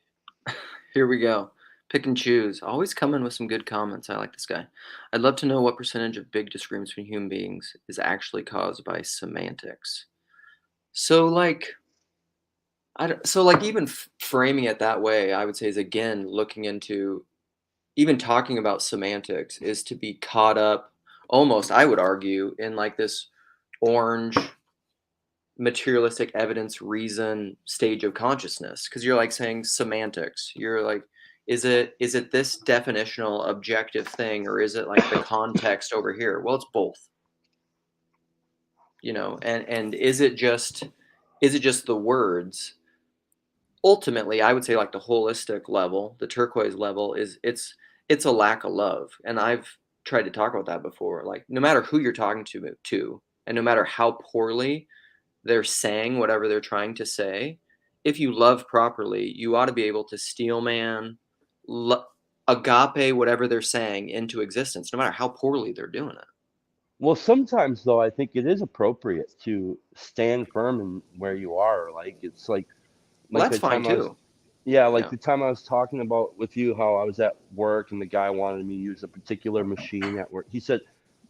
Here we go. Pick and choose. Always coming with some good comments. I like this guy. I'd love to know what percentage of big disagreements between human beings is actually caused by semantics. So, like, even framing it that way, I would say is again looking into even talking about semantics is to be caught up, almost, I would argue, in like this orange materialistic evidence reason stage of consciousness, because you're like saying semantics, you're like, is it this definitional objective thing, or is it like the context over here? Well, it's both, and is it just the words? Ultimately, I would say, like, the holistic level, the turquoise level, is it's a lack of love, and I've tried to talk about that before. Like, no matter who you're talking to, and no matter how poorly they're saying whatever they're trying to say, if you love properly, you ought to be able to steel man, agape whatever they're saying into existence, no matter how poorly they're doing it. Well, sometimes though, I think it is appropriate to stand firm in where you are. Like it's Well, like that's the fine time I was, too. yeah, like Yeah. the time I was talking about with you how I was at work and the guy wanted me to use a particular machine at work. He said,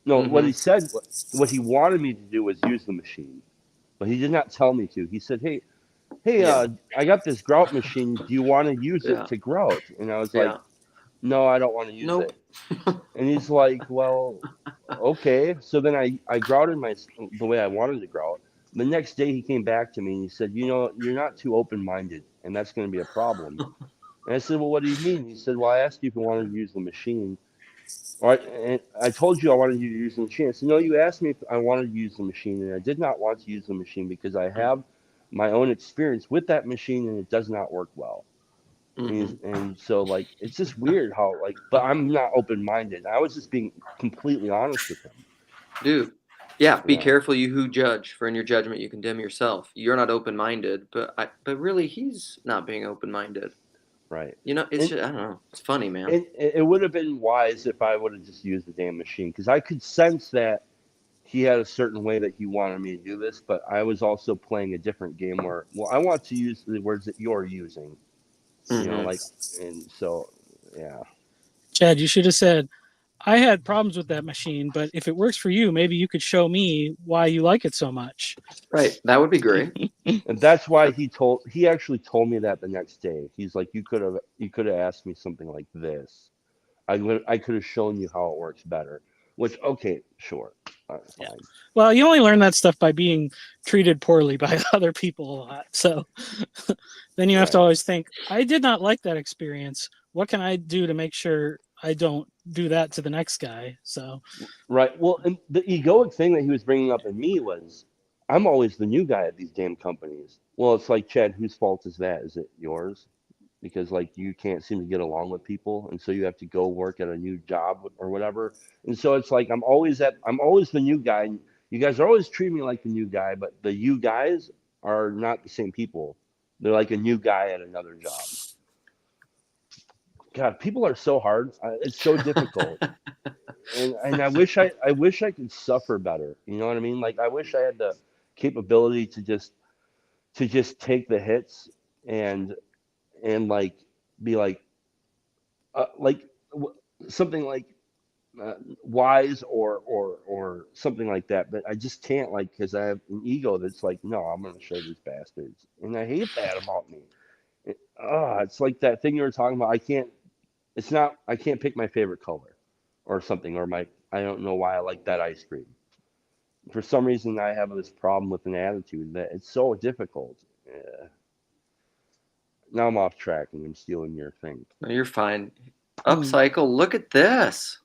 no, what Mm-hmm. he said, what he wanted me to do was use the machine, but he did not tell me to. He said, hey, Yeah. I got this grout machine. Do you want to use it Yeah. to grout? And I was like, Yeah. no, I don't want to use Nope. it. And he's like, well, okay. So then I grouted the way I wanted to grout. The next day he came back to me and he said, you're not too open-minded, and that's going to be a problem. And I said, well, what do you mean? He said, well, I asked you if you wanted to use the machine. And I told you I wanted you to use the machine. I said, no, you asked me if I wanted to use the machine, and I did not want to use the machine because I have my own experience with that machine, and it does not work well. Mm-hmm. And so like it's just weird how like, but I'm not open-minded. I was just being completely honest with him. Dude. Yeah, be Yeah, careful you who judge, for in your judgment you condemn yourself. You're not open-minded, but really he's not being open-minded. right. It's And just, I don't know. It's funny, man. it would have been wise if I would have just used the damn machine because I could sense that he had a certain way that he wanted me to do this, but I was also playing a different game where, well, I want to use the words that you're using, Mm-hmm. like, and so, yeah, Chad, you should have said, I had problems with that machine, but if it works for you, maybe you could show me why you like it so much. Right. That would be great. and that's why he actually told me that the next day. He's like, you could have asked me something like this. I could have shown you how it works better. Which, okay, sure, Yeah. fine, Well, you only learn that stuff by being treated poorly by other people a lot. So then you have to right. always think, I did not like that experience. What can I do to make sure I don't do that to the next guy? So, Right. Well, and the egoic thing that he was bringing up in me was, I'm always the new guy at these damn companies. Well, it's like, Chad, whose fault is that? Is it yours? Because like you can't seem to get along with people, and so you have to go work at a new job or whatever. And so it's like I'm always the new guy. And you guys are always treating me like the new guy, but the you guys are not the same people. They're like a new guy at another job. God, people are so hard. It's so difficult. And I wish I could suffer better. You know what I mean? Like I wish I had the capability to just take the hits and like be like w- something like wise or something like that. But I just can't, like, because I have an ego that's like, no, I'm gonna show these bastards, and I hate that about me. It's like that thing you were talking about. I can't. It's not. I can't pick my favorite color, or something, or my. I don't know why I like that ice cream. For some reason, I have this problem with an attitude that it's so difficult. Now I'm off track and I'm stealing your thing. No, you're fine. Hmm. Upcycle. Look at this.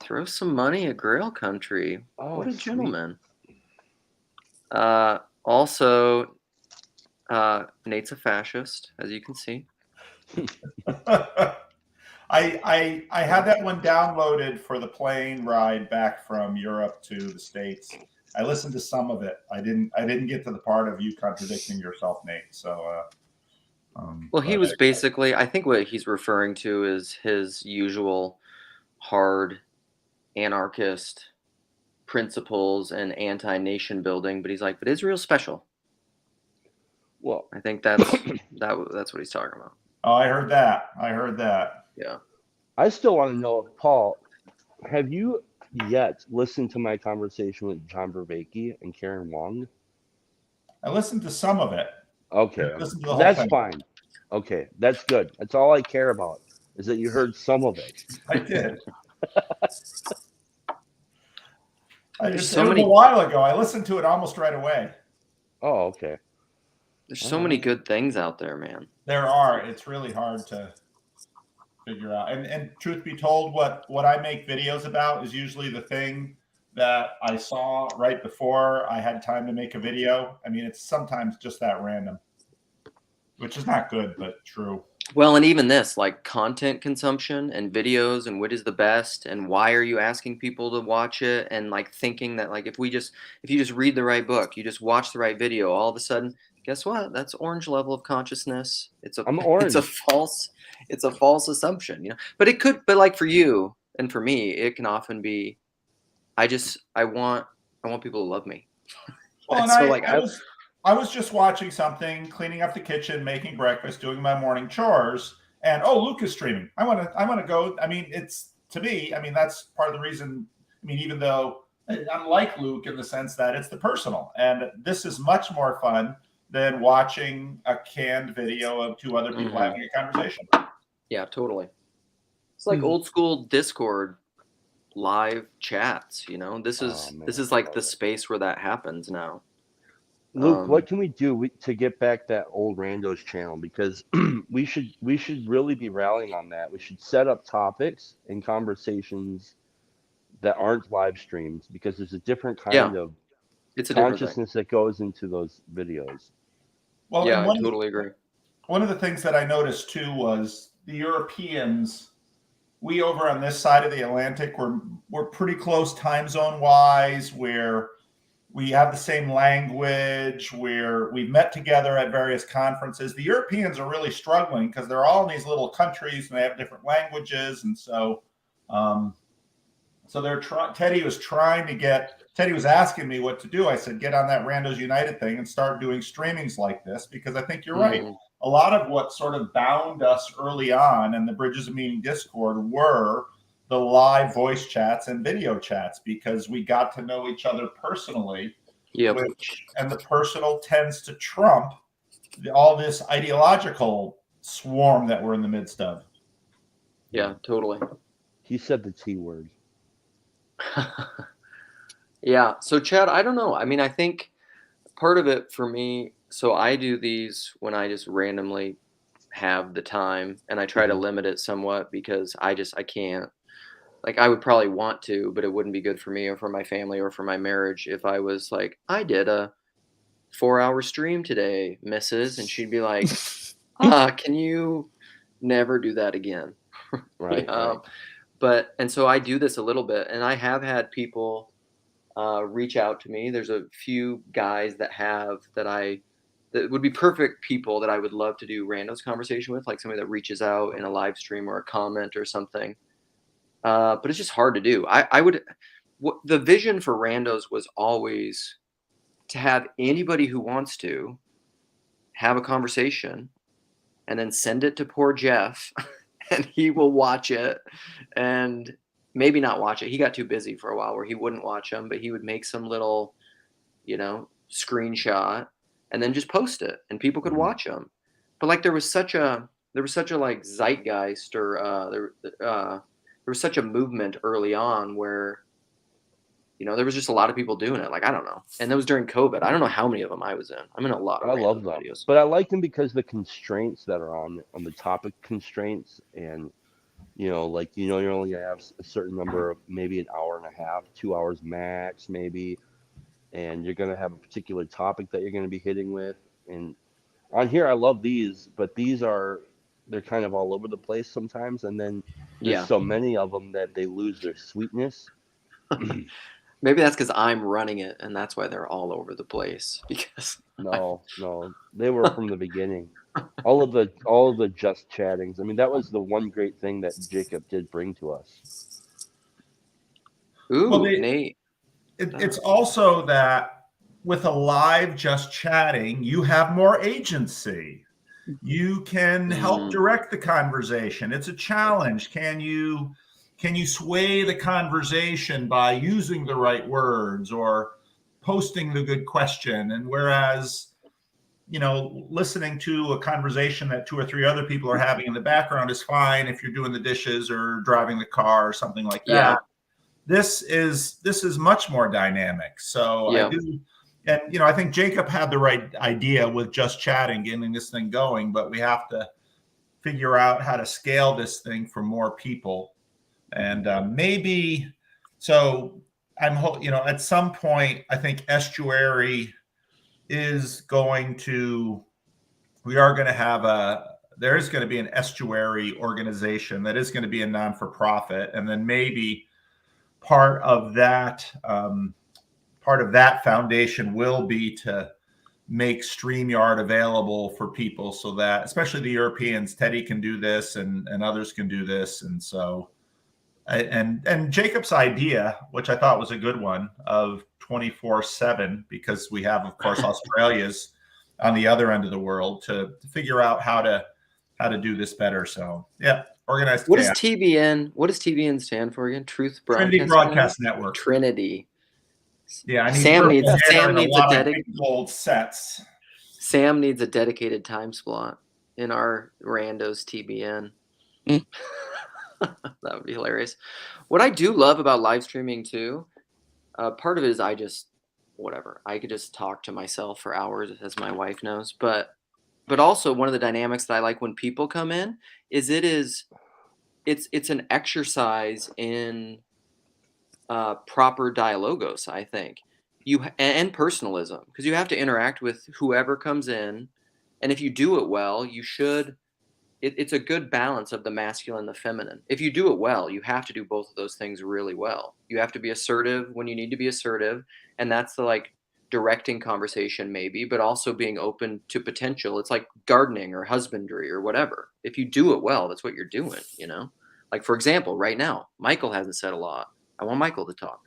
Throw some money at Grail Country. What Oh, a sweet. gentleman. Also, Nate's a fascist, as you can see. I had that one downloaded for the plane ride back from Europe to the States. I listened to some of it. I didn't get to the part of you contradicting yourself, Nate. So Well, he but was basically, I think what he's referring to is his usual hard anarchist principles and anti-nation building, but he's like, but Israel's special. Well, I think that's what he's talking about. oh, I heard that. I heard that. Yeah. I still want to know, Paul, have you yet listened to my conversation with John Vervaeke and Karen Wong? I listened to some of it. Okay, I listened to the whole that's thing. fine. Okay, that's good. That's all I care about, is that you heard some of it. I did. It was so a many while ago. I listened to it almost right away. Oh, okay. there's so many good things out there, man. There are. It's really hard to figure out. And truth be told, what I make videos about is usually the thing that I saw right before I had time to make a video. I mean, it's sometimes just that random, which is not good, but true. Well, and even this, like content consumption and videos and what is the best and why are you asking people to watch it, and like thinking that like if you just read the right book, you just watch the right video, all of a sudden, guess what? That's orange level of consciousness. It's a I'm it's a orange. false assumption, you know. But it could, but like for you and for me, it can often be I want people to love me. Well, and So like I was just watching something, cleaning up the kitchen, making breakfast, doing my morning chores, and oh, Luke is streaming. I want to go. I mean, it's to me. I mean, that's part of the reason. I mean, even though I'm like Luke in the sense that it's the personal, and this is much more fun than watching a canned video of two other people having a conversation. Yeah, totally. It's like old school Discord live chats, you know. This is Oh, man, this is I like love the it. space where that happens now. Luke, what can we do to get back that old Randos channel? Because we should really be rallying on that. We should set up topics and conversations that aren't live streams, because there's a different Yeah, kind of it's a different thing. consciousness that goes into those videos. Well, Yeah, and I totally agree. one of the things that I noticed too was the Europeans. We over on this side of the Atlantic, we're pretty close time zone wise, where we have the same language, where we've met together at various conferences. The Europeans are really struggling because they're all in these little countries and they have different languages. And so, Teddy was asking me what to do. I said, get on that Randos United thing and start doing streamings like this, because I think you're right. A lot of what sort of bound us early on in the Bridges of Meaning Discord were the live voice chats and video chats, because we got to know each other personally. Yep. And the personal tends to trump all this ideological swarm that we're in the midst of. Yeah, totally. He said the T word. Yeah. So Chad, I don't know. I mean, I think part of it for me, so I do these when I just randomly have the time, and I try to limit it somewhat because I can't. Like I would probably want to, but it wouldn't be good for me or for my family or for my marriage if I was like, I did a 4-hour stream today, missus, and she'd be like, can you never do that again? Right. Right. But, and so I do this a little bit, and I have had people reach out to me. There's a few guys that that would be perfect people that I would love to do randos conversation with, like somebody that reaches out in a live stream or a comment or something. But it's just hard to do. The vision for randos was always to have anybody who wants to have a conversation and then send it to poor Jeff and he will watch it and maybe not watch it. He got too busy for a while where he wouldn't watch them, but he would make some little, screenshot and then just post it and people could watch them. But like there was such a like zeitgeist or there was such a movement early on where there was just a lot of people doing it. Like, I don't know. And that was during COVID. I don't know how many of them I was in. I'm in a lot of I love random them, videos. but I like them because the constraints that are on the topic constraints, and you're only gonna have a certain number of, maybe an hour and a half, 2 hours max, maybe, and you're gonna have a particular topic that you're gonna be hitting with. And on here, I love these, but they're kind of all over the place sometimes, and then there's Yeah. so many of them that they lose their sweetness. Maybe that's because I'm running it, and that's why they're all over the place. Because No, they were from the beginning. All of the just chattings. I mean, that was the one great thing that Jacob did bring to us. Nate. It's also that with a live just chatting, you have more agency. You can help direct the conversation. It's a challenge. Can you sway the conversation by using the right words or posting the good question? And whereas, listening to a conversation that 2 or 3 other people are having in the background is fine if you're doing the dishes or driving the car or something like that. Yeah. This is much more dynamic. So Yeah. I do, and I think Jacob had the right idea with just chatting, getting this thing going, but we have to figure out how to scale this thing for more people. And maybe, so at some point, I think Estuary is going to, there is going to be an Estuary organization that is going to be a non-for-profit. And then maybe part of that foundation will be to make StreamYard available for people so that, especially the Europeans, Teddy can do this and others can do this. And so, and Jacob's idea, which I thought was a good one, of 24/7, because we have, of course, Australia's on the other end of the world, to figure out how to do this better. So yeah, organized. What does TBN? What does TBN stand for again? Trinity Broadcast Network. Trinity. Yeah, I need Sam needs a dedicated gold sets. Sam needs a dedicated time slot in our randos TBN. That would be hilarious. What I do love about live streaming too, part of it is I could just talk to myself for hours, as my wife knows. But also one of the dynamics that I like when people come in is it's an exercise in proper dialogos, I think, and personalism, because you have to interact with whoever comes in, and if you do it well, you should. It's a good balance of the masculine and the feminine. If you do it well, you have to do both of those things really well. You have to be assertive when you need to be assertive, and that's the directing conversation maybe, but also being open to potential. It's like gardening or husbandry or whatever. If you do it well, that's what you're doing, Like, for example, right now, Michael hasn't said a lot. I want Michael to talk.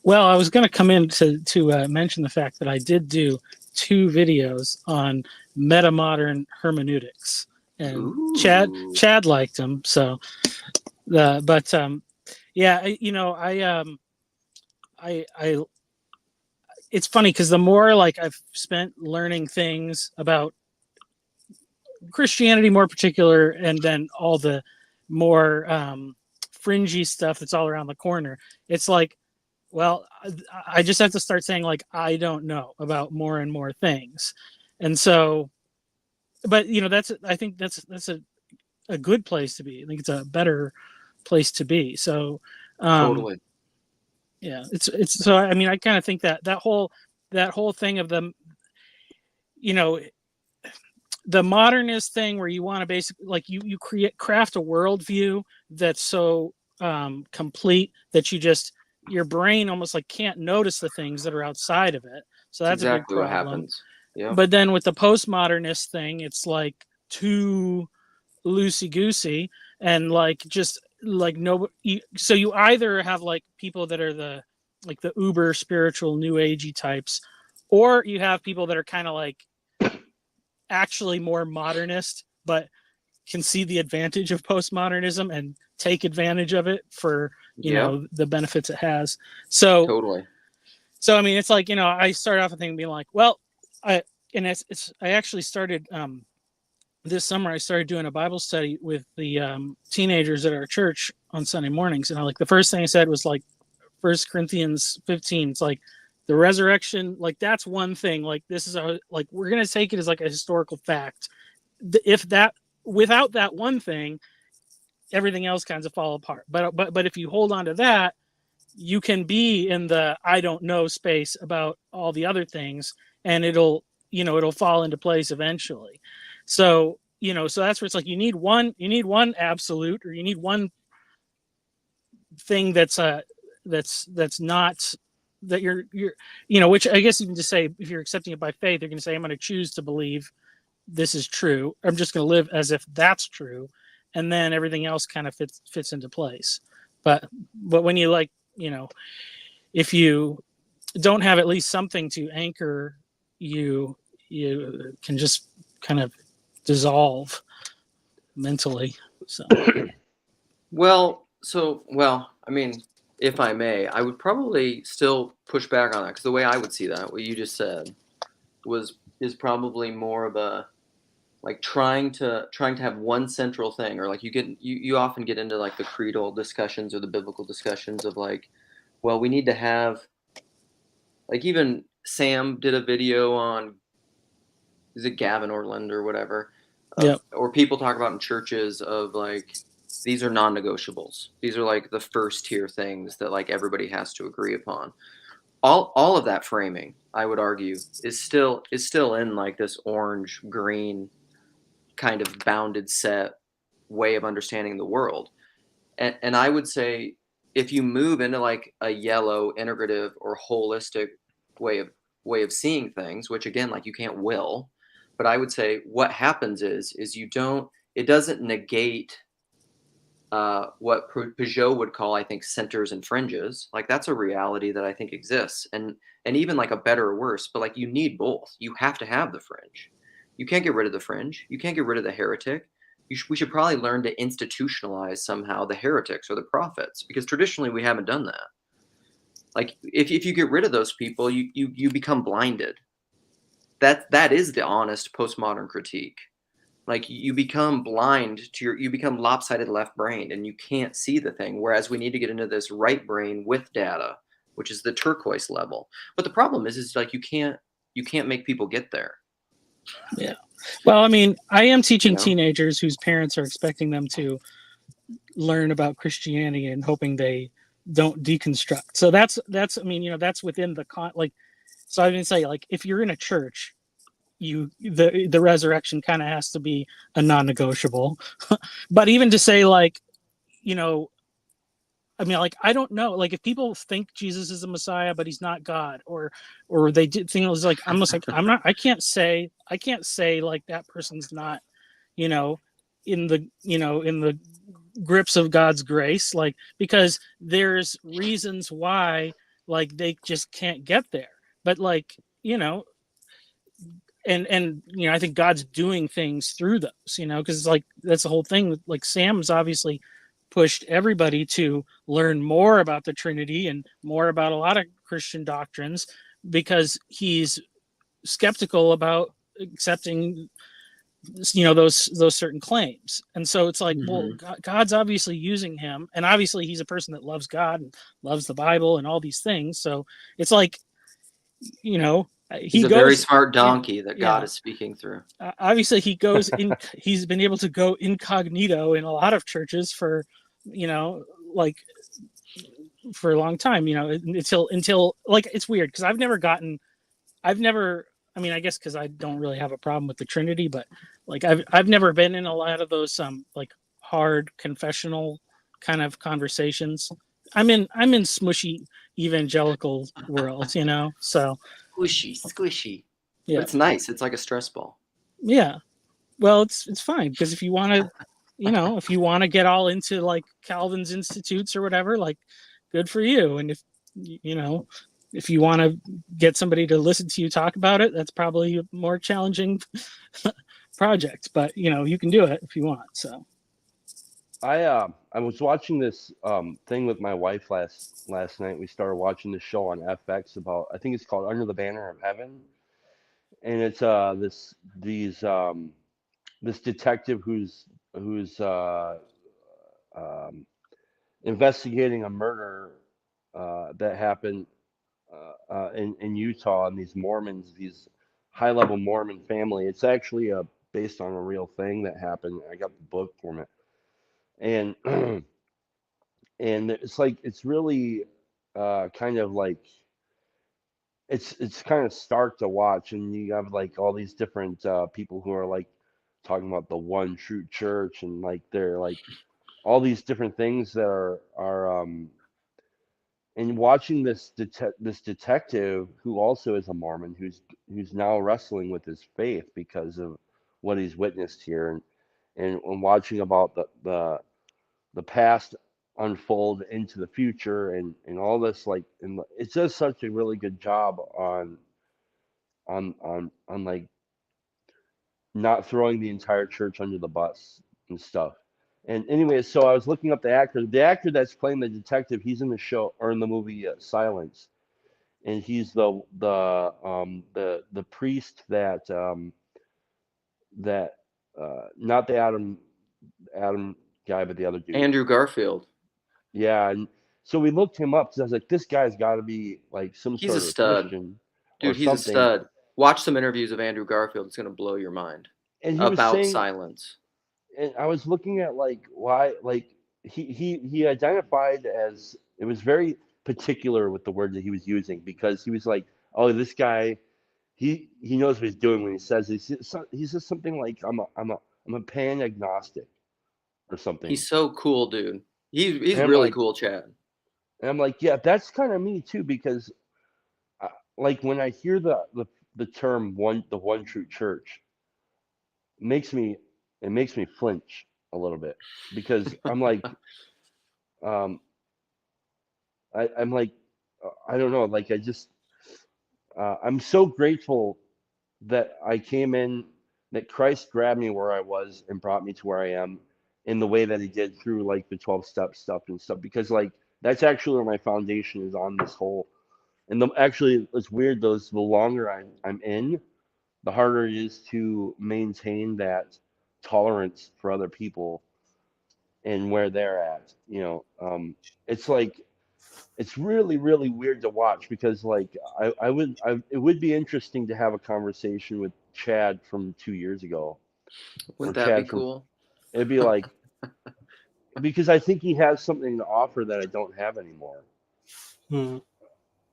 Well, I was going to come in to mention the fact that I did do 2 videos on metamodern hermeneutics, and Chad liked them. So, it's funny because the more I've spent learning things about Christianity, more particular, and then all the more fringy stuff that's all around the corner, it's like, well, I just have to start saying I don't know about more and more things. And so, but I think that's a good place to be. I think it's a better place to be. So totally. Yeah, it's so I mean, I kind of think that whole thing of the the modernist thing where you want to basically you craft a worldview that's so complete that your brain almost can't notice the things that are outside of it. So that's exactly a big problem. what happens. Yeah. But then with the postmodernist thing, it's like too loosey goosey and like just like no. So you either have like people that are the uber spiritual new agey types, or you have people that are kind of like actually more modernist, but can see the advantage of postmodernism and take advantage of it for the benefits it has. So Totally. I mean, it's like, I started off a thing being like, well, I actually started this summer. I started doing a Bible study with the teenagers at our church on Sunday mornings, and the first thing I said was like 1 Corinthians 15. It's like the resurrection, like that's one thing. Like this is we're gonna take it as like a historical fact. If that without that one thing, everything else kind of fall apart. But if you hold on to that, you can be in the I don't know space about all the other things, and it'll fall into place eventually. So so that's where it's like you need one absolute, or you need one thing that's not that you're which I guess you can just say, if you're accepting it by faith, you're going to say, I'm going to choose to believe this is true. I'm just going to live as if that's true, and then everything else kind of fits into place. But when you if you don't have at least something to anchor you can just kind of dissolve mentally. So Well, I mean, if I may, I would probably still push back on that, because the way I would see that, what you just said, is probably more of a like trying to have one central thing, or like you often get into like the creedal discussions or the biblical discussions of like, well, we need to have, like, even Sam did a video on, is it Gavin Orland or whatever, yeah, or people talk about in churches of like, these are non-negotiables. These are like the first tier things that like everybody has to agree upon. All of that framing, I would argue, is still in like this orange green kind of bounded set way of understanding the world. And I would say, if you move into like a yellow integrative or holistic way of seeing things, which again, like, you can't will, but I would say what happens is it doesn't negate what Peugeot would call, I think, centers and fringes. Like, that's a reality that I think exists, and even like a better or worse, but like, you need both. You have to have the fringe. You can't get rid of the fringe. You can't get rid of the heretic. We should probably learn to institutionalize somehow the heretics or the prophets, because traditionally we haven't done that. Like, if you get rid of those people, you become blinded. That is the honest postmodern critique. Like, you become blind to you become lopsided left brained, and you can't see the thing. Whereas we need to get into this right brain with data, which is the turquoise level. But the problem is like, you can't make people get there. yeah. Well, I mean, I am teaching You know? teenagers whose parents are expecting them to learn about Christianity and hoping they don't deconstruct. So that's I mean, that's within the so I didn't say, like, if you're in a church, the resurrection kind of has to be a non-negotiable. But even to say, like, I mean, like, I don't know, like, if people think Jesus is the Messiah but he's not God, or they did things like, I'm almost like, I can't say like that person's not in the grips of God's grace, like, because there's reasons why, like, they just can't get there. But like, and I think God's doing things through those, because it's like, that's the whole thing. Like, Sam's obviously pushed everybody to learn more about the Trinity and more about a lot of Christian doctrines, because he's skeptical about accepting those certain claims. And so it's like, well, God's obviously using him, and obviously he's a person that loves God and loves the Bible and all these things. So it's like, He's a very smart donkey that God is speaking through. Obviously he goes in, he's been able to go incognito in a lot of churches for like, for a long time, until like, it's weird, because I've never, I mean, I guess because I don't really have a problem with the Trinity, but like, I've never been in a lot of those like hard confessional kind of conversations. I'm in smushy evangelical world, so Squishy. Yeah. But it's nice. It's like a stress ball. Yeah. Well, it's fine because if you want to, if you want to get all into like Calvin's institutes or whatever, like, good for you. And if you want to get somebody to listen to you talk about it, that's probably a more challenging project. But you can do it if you want. So I was watching this thing with my wife last night. We started watching this show on FX about, I think it's called Under the Banner of Heaven, and it's this detective who's um, investigating a murder that happened in Utah, and these Mormons, these high level Mormon family. It's actually based on a real thing that happened. I got the book from it, and and it's like it's really kind of like it's kind of stark to watch, and you have like all these different people who are like talking about the one true church, and like they're like all these different things that are and watching this detective who also is a Mormon who's now wrestling with his faith because of what he's witnessed here, and watching about the past unfold into the future, and all this, like, and it does such a really good job on like not throwing the entire church under the bus and stuff. And anyway, so I was looking up the actor. The actor that's playing the detective, he's in the show or in the movie Silence, and he's the priest that not the Adam guy, but the other dude. Andrew Garfield. Yeah, and so we looked him up because I was like, this guy's got to be like some He's a sort of stud. Christian or Dude, he's a something. stud. Watch some interviews of Andrew Garfield. It's going to blow your mind. And he was About saying, silence. and I was looking at like why, like he identified as, it was very particular with the word that he was using, because he was like, oh, this guy, he knows what he's doing when he says this. He says something like, I'm a pan agnostic or something. He's so cool, dude. He's And I'm really like, cool, Chad. yeah, that's kind of me too, because like when I hear the term the one true church, it makes me it makes me flinch a little bit, because I'm like, um I'm like, I don't know, like I just I'm so grateful that I came in, that Christ grabbed me where I was and brought me to where I am in the way that he did through like the 12-step stuff and stuff, because like that's actually where my foundation is on this whole. And actually it's weird, those the longer I'm in, the harder it is to maintain that tolerance for other people and where they're at. It's like it's really really weird to watch, because like it would be interesting to have a conversation with Chad from 2 years ago, or Wouldn't that be Chad from, cool? it'd be like, because I think he has something to offer that I don't have anymore, Hmm.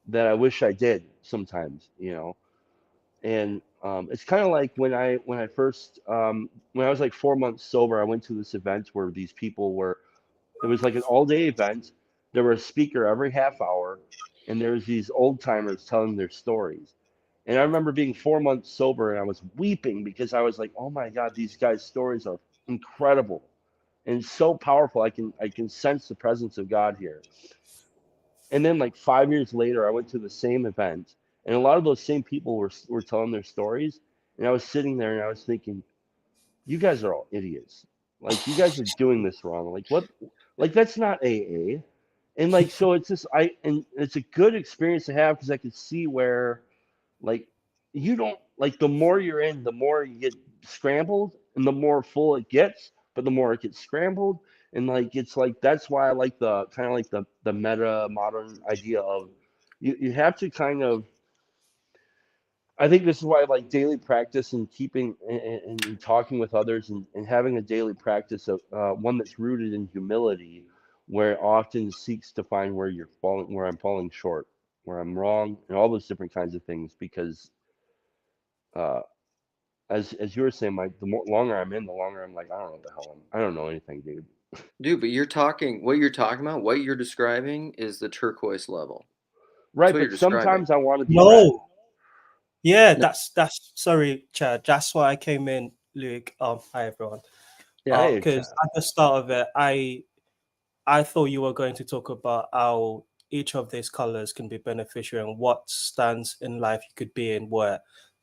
that I wish I did sometimes, and it's kind of like when I first when I was like 4 months sober, I went to this event where these people were, it was like an all day event. There was a speaker every half hour, and there was these old timers telling their stories. And I remember being 4 months sober, and I was weeping because I was like, oh my God, these guys' stories are incredible and so powerful. I can sense the presence of God here. And then like 5 years later, I went to the same event, and a lot of those same people were telling their stories. And I was sitting there and I was thinking, you guys are all idiots. Like, you guys are doing this wrong. Like, what? Like, that's not AA. And like, so it's just, and it's a good experience to have, because I could see where, like, you don't, like, the more you're in, the more you get scrambled, and the more full it gets, but the more it gets scrambled. And like, it's like, that's why I like the kind of like the meta modern idea of, you have to kind of, I think this is why I like daily practice, and keeping and talking with others, and having a daily practice of one that's rooted in humility, where it often seeks to find where you're falling, where I'm falling short, where I'm wrong, and all those different kinds of things. Because uh, as you were saying, Mike, the longer I'm in, the longer I'm like, I don't know what the hell I don't know anything, dude. Dude, but what you're talking about, what you're describing is the turquoise level. That's Right, what you're but describing. sometimes I want to be red. No, Yeah, No, that's sorry, Chad. That's why I came in, Luke. Hi everyone. Yeah, hey, Because at the start of it, I thought you were going to talk about how each of these colors can be beneficial and what stands in life you could be in, where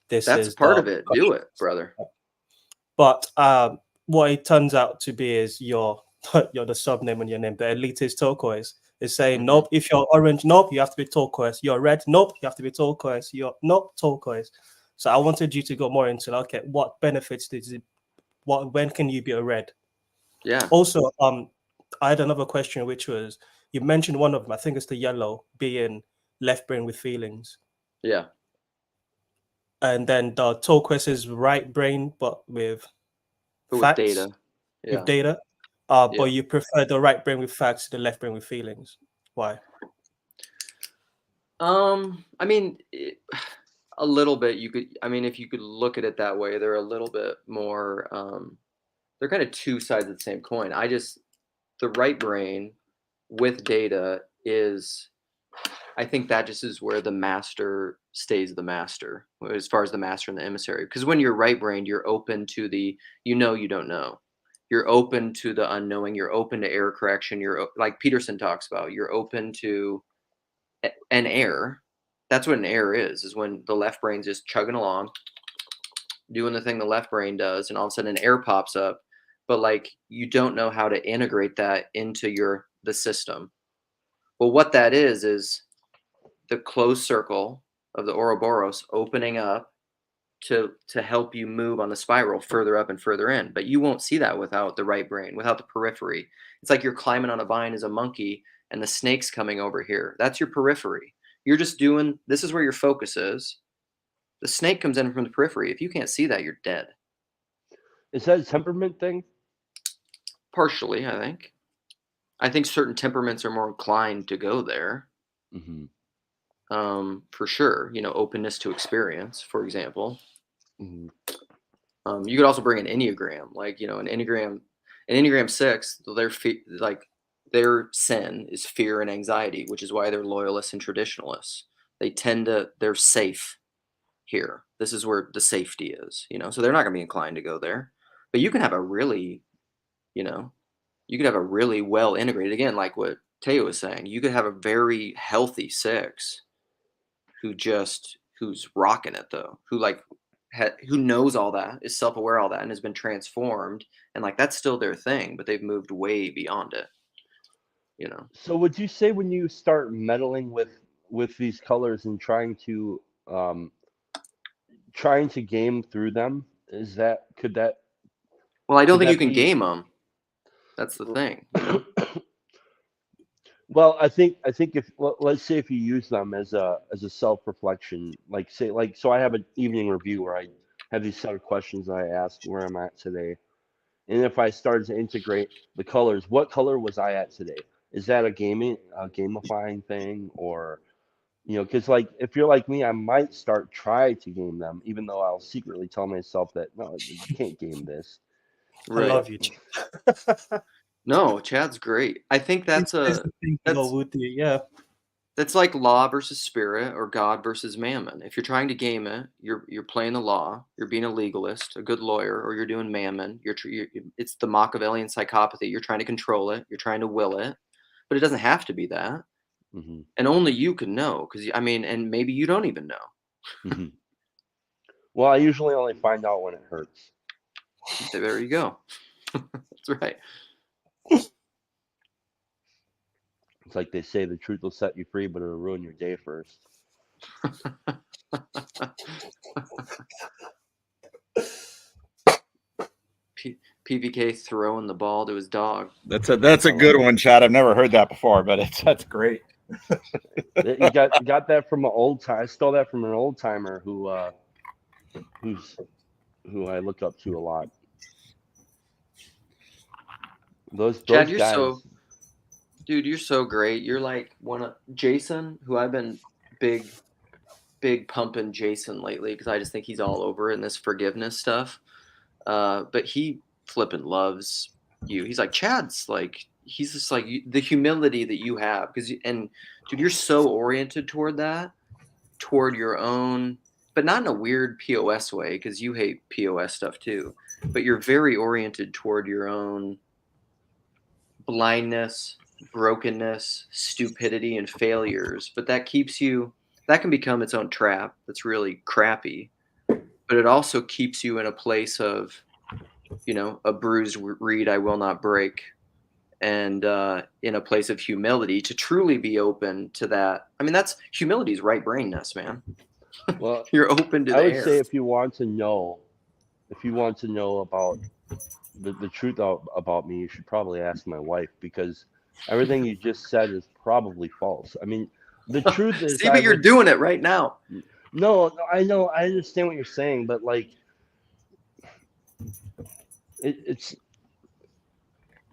this that's is part the. of it. Do it, brother. But what it turns out to be is you're the sub name on your name. The elite is turquoise. It's saying Mhm. nope. If you're orange, nope, you have to be turquoise. You're red, nope, you have to be turquoise. You're not turquoise. So I wanted you to go more into okay, what benefits does it? When can you be a red? Yeah. Also, I had another question, which was you mentioned one of them. I think it's the yellow being left brain with feelings, Yeah. and then the turquoise is right brain, but with But with facts, data. with Yeah. data. Yeah. But you prefer the right brain with facts to the left brain with feelings. Why? I mean, a little bit. You could. I mean, if you could look at it that way, they're a little bit more. They're kind of two sides of the same coin. The right brain with data is. I think that just is where the master stays the master, as far as the master and the emissary. Because when you're right brained, you're open to the you don't know. You're open to the unknowing. You're open to error correction. Like Peterson talks about. You're open to an error. That's what an error is when the left brain's just chugging along, doing the thing the left brain does, and all of a sudden an error pops up. But like you don't know how to integrate that into the system. Well, what that is the closed circle of the Ouroboros opening up to help you move on the spiral further up and further in. But you won't see that without the right brain, without the periphery. It's like you're climbing on a vine as a monkey and the snake's coming over here. That's your periphery. You're just doing this is where your focus is. The snake comes in from the periphery. If you can't see that, you're dead. is that a temperament thing? Partially, I think. I think certain temperaments are more inclined to go there. Mm-hmm. For sure. Openness to experience, for example. Mm-hmm. You could also bring an enneagram, like an enneagram 6. Their sin is fear and anxiety, which is why they're loyalists and traditionalists. They're safe here. This is where the safety is, so they're not going to be inclined to go there. But you can have a really, you know, you could have a really well integrated, again, like what Teo was saying. You could have a very healthy 6 who's rocking it though, who knows all that, is self-aware all that, and has been transformed, and like that's still their thing, but they've moved way beyond it. So would you say when you start meddling with these colors and um trying to game through them, Well, I don't could think you that can be game them. That's the thing. Well, I think if let's say if you use them as a self-reflection, so I have an evening review where I have these set of questions that I ask where I'm at today. And if I started to integrate the colors, what color was I at today? Is that a gamifying thing, or because like if you're like me, I might try to game them, even though I'll secretly tell myself that no, you can't game this. I Right. love you. No, Chad's great. I think It's the thing people would do. Yeah. that's like law versus spirit, or God versus mammon. If you're trying to game it, you're playing the law. You're being a legalist, a good lawyer, or you're doing mammon. It's the Machiavellian psychopathy. You're trying to control it. You're trying to will it, but it doesn't have to be that. Hmm. And only you can know, because and maybe you don't even know. Hmm. Well, I usually only find out when it hurts. There you go. That's right. It's like they say, the truth will set you free, but it'll ruin your day first. PVK throwing the ball to his dog. That's a good one, Chad. I've never heard that before, but that's great. You got that from an old time. I stole that from an old timer who I look up to a lot. Those Chad, you're guys. dude, you're so great. You're like one of Jason, who I've been big pumping Jason lately, because I just think he's all over it in this forgiveness stuff. But he flipping loves you. He's like, Chad's like, he's just like the humility that you have, and dude, you're so oriented toward your own but not in a weird POS way, because you hate POS stuff too. But you're very oriented toward your own blindness, brokenness, stupidity, and failures. But that keeps you, that can become its own trap that's really crappy. But it also keeps you in a place of, a bruised reed I will not break. And in a place of humility to truly be open to that. I mean, that's humility's right brainness, man. Well, You're open to I the would air. say if you want to know about the truth about me, you should probably ask my wife, because everything you just said is probably false. I mean, the truth is, See, but you're doing it right now. No, I know, I understand what you're saying, but like, it's.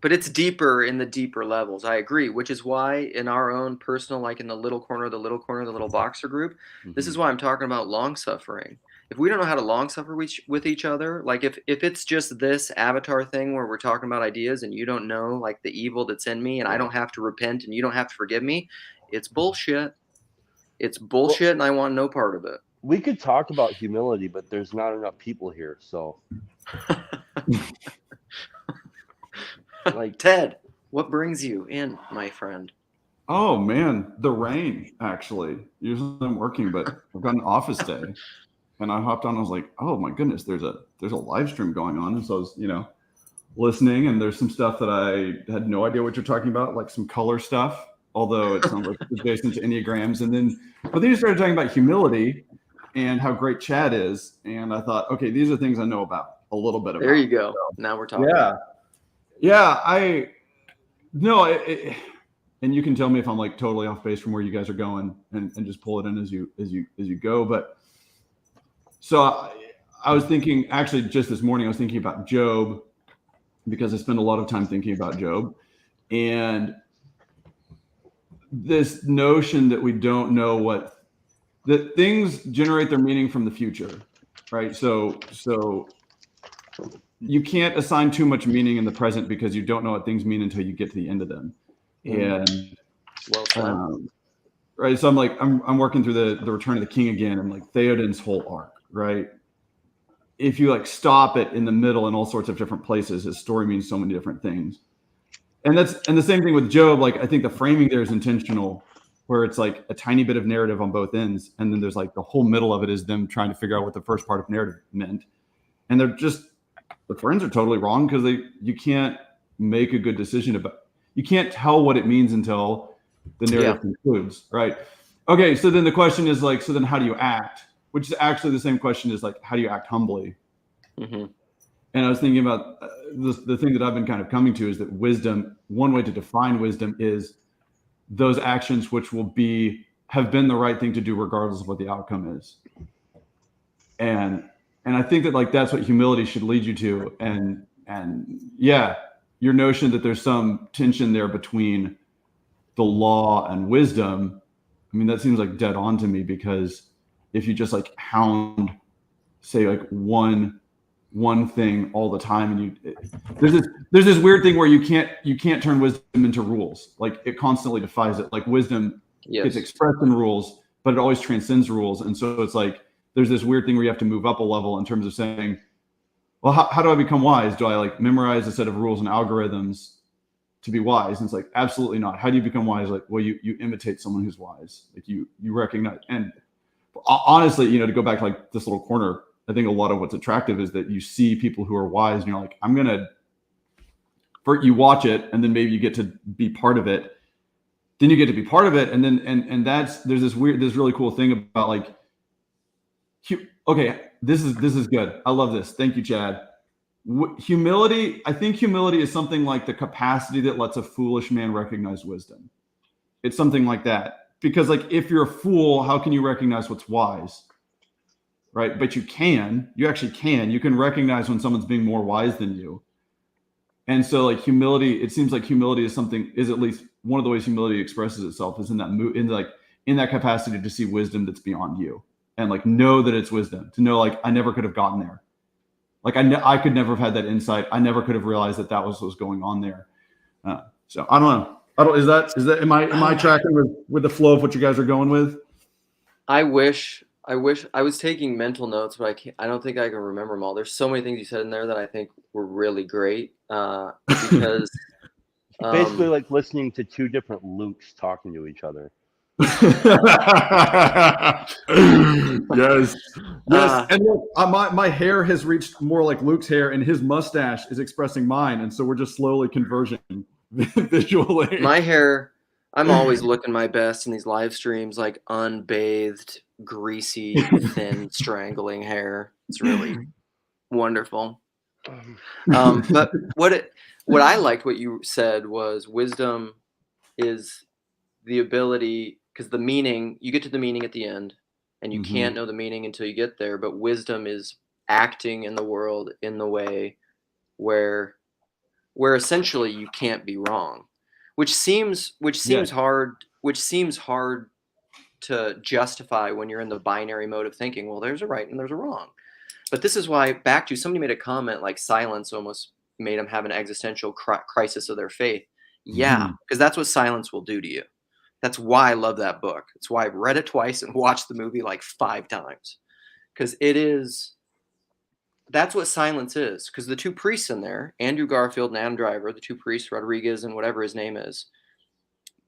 But it's deeper in the deeper levels. I agree, which is why in our own personal, like in the little corner, the little boxer group, this is why I'm talking about long suffering. If we don't know how to long suffer with each other, like if it's just this avatar thing where we're talking about ideas and you don't know like the evil that's in me and I don't have to repent and you don't have to forgive me, it's bullshit. It's bullshit, Well, and I want no part of it. We could talk about humility, but there's not enough people here, so. Like, Ted, what brings you in, my friend? Oh man, the rain, actually. Usually I'm working, but I've got an office day. And I hopped on, I was like, oh my goodness, there's a live stream going on. And so I was, listening, and there's some stuff that I had no idea what you're talking about, like some color stuff, although it sounds like it's based into Enneagrams. But then you started talking about humility and how great Chad is. And I thought, okay, these are things I know about a little bit about. There you go. Now we're talking. Yeah, and you can tell me if I'm like totally off base from where you guys are going, and just pull it in as you go. But so I was thinking, actually just this morning, I was thinking about Job, because I spend a lot of time thinking about Job, and this notion that we don't know that things generate their meaning from the future, right? So you can't assign too much meaning in the present, because you don't know what things mean until you get to the end of them. And right, so I'm working through the Return of the King again, and like Theoden's whole arc, right? If you like stop it in the middle in all sorts of different places, his story means so many different things. And the same thing with Job. Like, I think the framing there is intentional, where it's like a tiny bit of narrative on both ends, and then there's like the whole middle of it is them trying to figure out what the first part of narrative meant. And the friends are totally wrong, because you can't make a good decision you can't tell what it means until the narrative concludes, right? Okay, so then the question is like, so then how do you act? Which is actually the same question as like, how do you act humbly? And I was thinking about the thing that I've been kind of coming to is that wisdom, one way to define wisdom is those actions which have been the right thing to do regardless of what the outcome is. And I think that like that's what humility should lead you to. And yeah, your notion that there's some tension there between the law and wisdom, I mean, that seems like dead on to me, because if you just like hound, say like one thing all the time, and there's this weird thing where you can't turn wisdom into rules. Like, it constantly defies it. Like, wisdom gets expressed in rules, but it always transcends rules. And so it's like, there's this weird thing where you have to move up a level in terms of saying, well, how do I become wise? Do I like memorize a set of rules and algorithms to be wise? And it's like, absolutely not. How do you become wise? Like, well, you imitate someone who's wise. Like, you recognize. And honestly, to go back to like this little corner, I think a lot of what's attractive is that you see people who are wise, and you're like, you watch it, and then maybe you get to be part of it. Then you get to be part of it, and then and there's this really cool thing about like, okay, this is good. I love this. Thank you, Chad. Humility. I think humility is something like the capacity that lets a foolish man recognize wisdom. It's something like that. Because like, if you're a fool, how can you recognize what's wise? Right? But you actually can. You can recognize when someone's being more wise than you. And so like humility, it seems like humility is at least one of the ways humility expresses itself is in that capacity to see wisdom that's beyond you, and like know that it's wisdom, to know like, I never could have gotten there. Like I could never have had that insight. I never could have realized that was what was going on there. So I don't know. Is that am I tracking with the flow of what you guys are going with? I wish I wish I was taking mental notes, but I don't think I can remember them all. There's so many things you said in there that I think were really great. Because Basically, um, like listening to two different Lukes talking to each other. Yes, yes, uh, and look, my hair has reached more like Luke's hair, and his mustache is expressing mine, and so we're just slowly converging visually. my hair, I'm always looking my best in these live streams, like unbathed, greasy, thin, strangling hair. It's really wonderful. But what I liked what you said was wisdom is the ability, because the meaning, you get to the meaning at the end, and you Mhm. can't know the meaning until you get there. But wisdom is acting in the world in the way where essentially you can't be wrong, Yes. which seems hard to justify when you're in the binary mode of thinking, well, there's a right and there's a wrong. But this is why, back to, somebody made a comment like silence almost made them have an existential crisis of their faith. Yeah, Mhm. because that's what silence will do to you. That's why I love that book. It's why I've read it twice and watched the movie like 5 times. Because that's what silence is. Because the two priests in there, Andrew Garfield and Adam Driver, the two priests, Rodriguez and whatever his name is,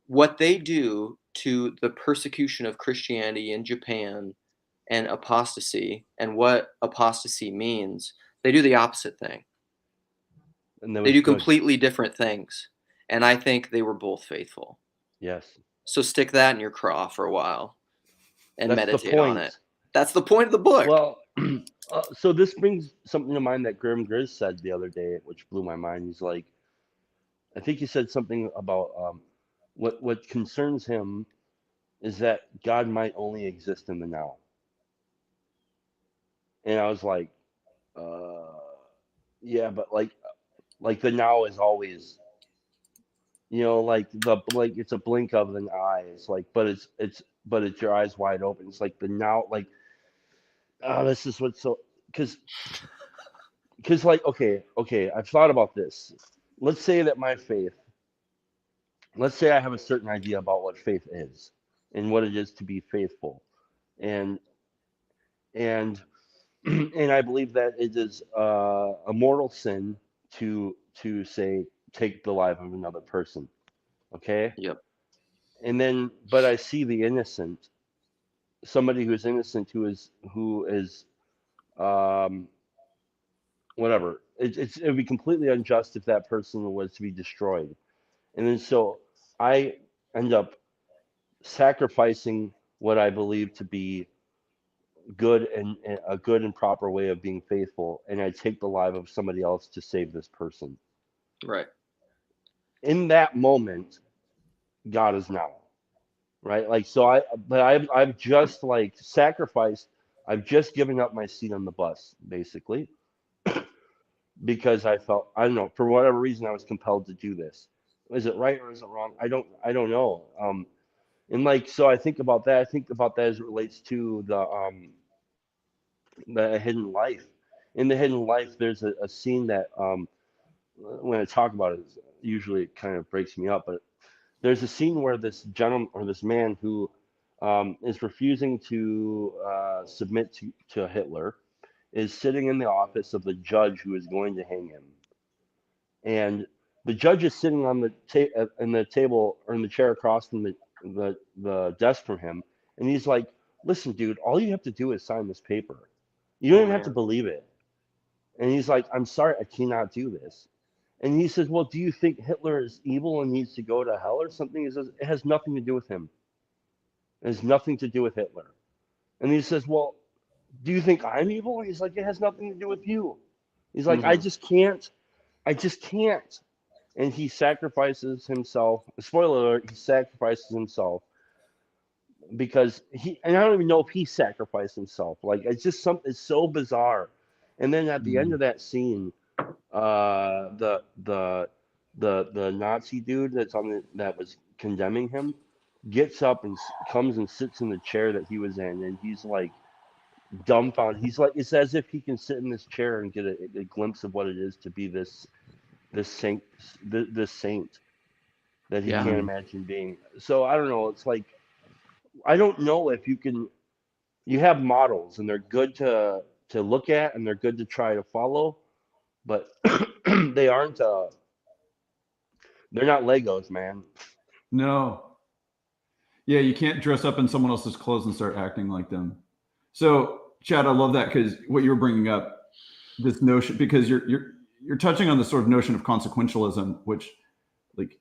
what they do to the persecution of Christianity in Japan and apostasy and what apostasy means, they do the opposite thing. And that They was do good. completely different things. And I think they were both faithful. Yes. So stick that in your craw for a while and That's the meditate on it. point. That's the point of the book. Well, so this brings something to mind that Graham Grizz said the other day, which blew my mind. He's like, I think he said something about what concerns him is that God might only exist in the now. And I was like, uh, yeah, but like the now is always, like it's a blink of an eye. It's like, but it's your eyes wide open. It's like the now, like, this is what's so because like okay, I've thought about this. Let's say that my faith, let's say I have a certain idea about what faith is and what it is to be faithful, and and and I believe that it is a mortal sin to say take the life of another person. Okay, Yep. and then but I see the innocent, somebody who is innocent, who is um, whatever. It would be completely unjust if that person was to be destroyed, and then so I end up sacrificing what I believe to be good and a good and proper way of being faithful, and I take the life of somebody else to save this person. Right. In that moment, God is now, right? Like so I've just like sacrificed, I've just given up my seat on the bus, basically, because I felt, I don't know, for whatever reason I was compelled to do this. Is it right or is it wrong? I don't know. And like so I think about that. I think about that as it relates to the hidden life. In the hidden life, there's a scene that when I talk about it, usually it kind of breaks me up. But there's a scene where this gentleman or this man who is refusing to submit to Hitler is sitting in the office of the judge who is going to hang him, and the judge is sitting on the in the table or in the chair across from the desk from him, and he's like, "Listen, dude, all you have to do is sign this paper. You don't Oh even have to man. believe it." And he's like, "I'm sorry, I cannot do this." And he says, "Well, do you think Hitler is evil and needs to go to hell or something?" He says, "It has nothing to do with him. It has nothing to do with Hitler." And he says, "Well, do you think I'm evil?" And he's like, "It has nothing to do with you." He's like, "I Hmm. just can't. I just can't." And he sacrifices himself. Spoiler alert: he sacrifices himself because and I don't even know if he sacrificed himself. Like it's just something. It's so bizarre. And then at the end Mhm. of that scene, the Nazi dude that was condemning him gets up and comes and sits in the chair that he was in, and he's like dumbfounded. He's like, it's as if he can sit in this chair and get a glimpse of what it is to be this saint, this saint that he Yeah. can't Mhm. imagine being. So I don't know. It's like I don't know if you can. you have models, and they're good to look at, and they're good to try to follow, but they aren't. They're not Legos, man. No. Yeah, you can't dress up in someone else's clothes and start acting like them. So, Chad, I love that, because what you were bringing up, this notion, because you're touching on the sort of notion of consequentialism, which like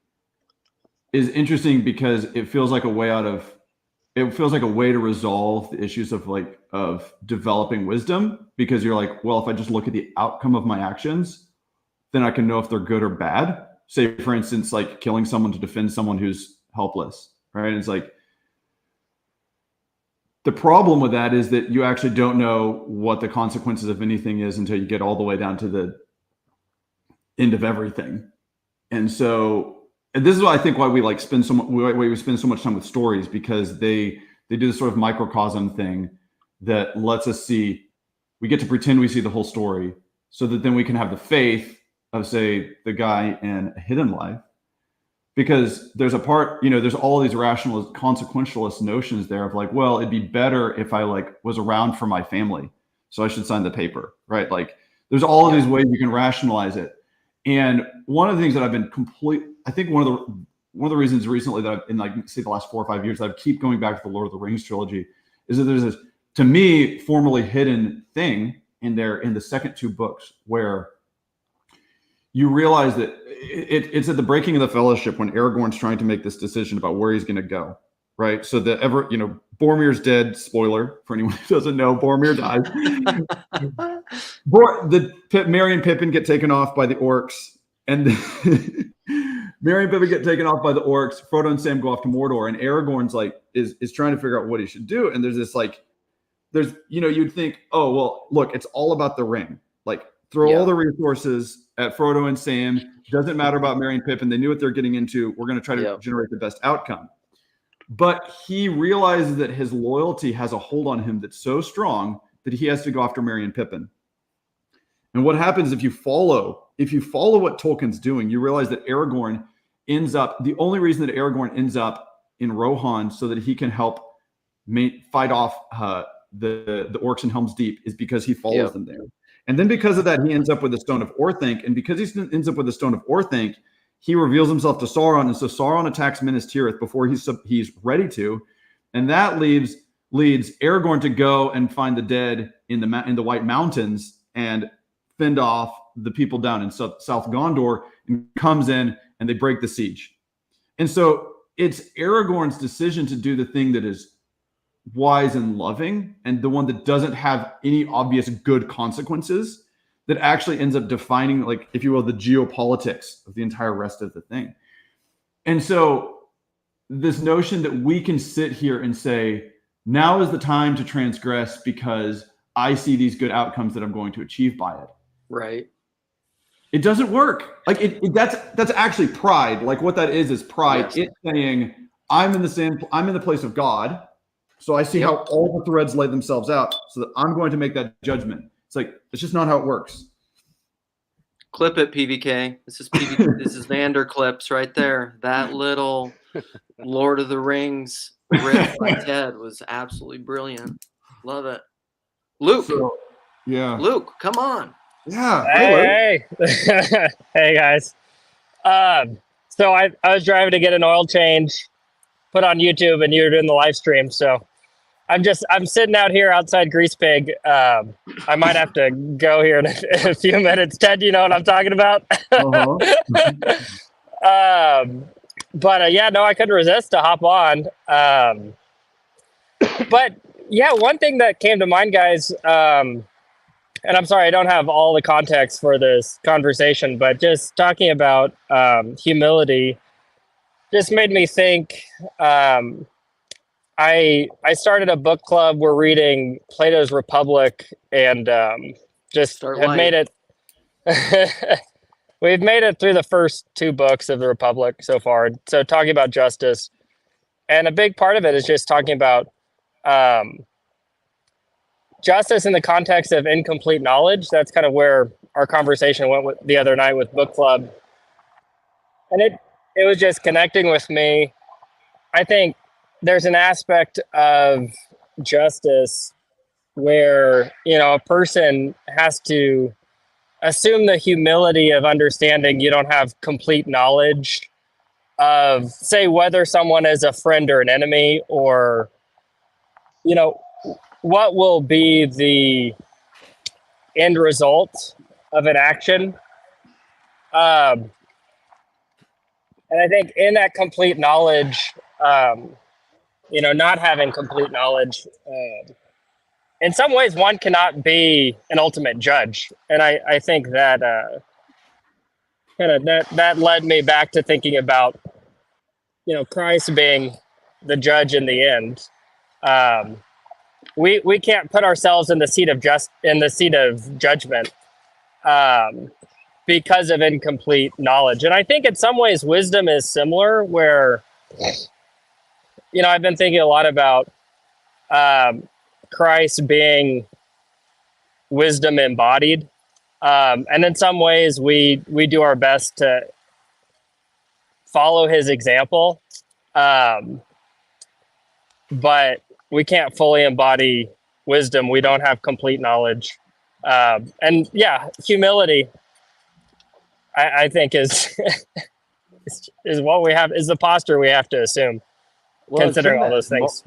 is interesting because it feels like a way to resolve the issues of developing wisdom, because you're like, well, if I just look at the outcome of my actions, then I can know if they're good or bad. Say, for instance, like killing someone to defend someone who's helpless, right? It's like, the problem with that is that you actually don't know what the consequences of anything is until you get all the way down to the end of everything. And so, and this is why I think why we spend so much time with stories, because they do this sort of microcosm thing that lets us see, we get to pretend we see the whole story, so that then we can have the faith of, say, the guy in A Hidden Life, because there's a part, there's all these rationalist, consequentialist notions there of like, well, it'd be better if I was around for my family, so I should sign the paper, right? Like, there's all of these ways you can rationalize it. And one of the things that I've been I think one of the reasons recently that I've, in say the last 4 or 5 years, that I keep going back to the Lord of the Rings trilogy, is that there's this, to me, formerly hidden thing in the second 2 books, where you realize that it's at the breaking of the fellowship, when Aragorn's trying to make this decision about where he's going to go, right? So Boromir's dead. Spoiler for anyone who doesn't know, Boromir dies. Merry and Pippin get taken off by the orcs, and Merry and Pippin get taken off by the orcs. Frodo and Sam go off to Mordor, and Aragorn's is trying to figure out what he should do. And there's this you'd think, oh well, look, it's all about the ring. Like, throw all the resources at Frodo and Sam. Doesn't matter about Merry and Pippin. They knew what they're getting into. We're going to try to generate the best outcome. But he realizes that his loyalty has a hold on him that's so strong that he has to go after Merry and Pippin. And what happens if you follow what Tolkien's doing, you realize that Aragorn ends up, the only reason that Aragorn ends up in Rohan so that he can help fight off the orcs in Helm's Deep is because he follows them there. And then because of that, he ends up with the Stone of Orthanc. And because he ends up with the Stone of Orthanc, he reveals himself to Sauron. And so Sauron attacks Minas Tirith before he's ready to. And that leads Aragorn to go and find the dead in the White Mountains and fend off the people down in South Gondor, and comes in and they break the siege. And so it's Aragorn's decision to do the thing that is wise and loving, and the one that doesn't have any obvious good consequences, that actually ends up defining, if you will, the geopolitics of the entire rest of the thing. And so this notion that we can sit here and say, now is the time to transgress because I see these good outcomes that I'm going to achieve by it. Right. It doesn't work. That's actually pride. Like, what that is pride. Yes. It's saying, I'm in the place of God. So I see how all the threads lay themselves out, so that I'm going to make that judgment. It's just not how it works. Clip it, PVK. This is Vander clips right there. That little Lord of the Rings riff by Ted was absolutely brilliant. Love it. Luke. Luke, come on. Yeah. Hey. Hey guys. So I was driving to get an oil change, put on YouTube, and you were doing the live stream. So I'm sitting out here outside Grease Pig. I might have to go here in a few minutes. Ted, you know what I'm talking about? But no, I couldn't resist to hop on. But yeah, one thing that came to mind, guys, and I'm sorry, I don't have all the context for this conversation, but just talking about humility just made me think. I started a book club. We're reading Plato's Republic, and made it. We've made it through the first 2 books of the Republic so far. So talking about justice, and a big part of it is just talking about justice in the context of incomplete knowledge. That's kind of where our conversation went with the other night with book club, and it was just connecting with me. I think there's an aspect of justice where, a person has to assume the humility of understanding you don't have complete knowledge of, say, whether someone is a friend or an enemy, or, what will be the end result of an action. And I think in that complete knowledge, not having complete knowledge, in some ways, one cannot be an ultimate judge. And I think that that led me back to thinking about, Christ being the judge in the end. We can't put ourselves in the seat of judgment because of incomplete knowledge. And I think in some ways wisdom is similar, where I've been thinking a lot about Christ being wisdom embodied, and in some ways we do our best to follow his example, but we can't fully embody wisdom. We don't have complete knowledge, and humility, I think is is what we have, is the posture we have to assume, considering all those things.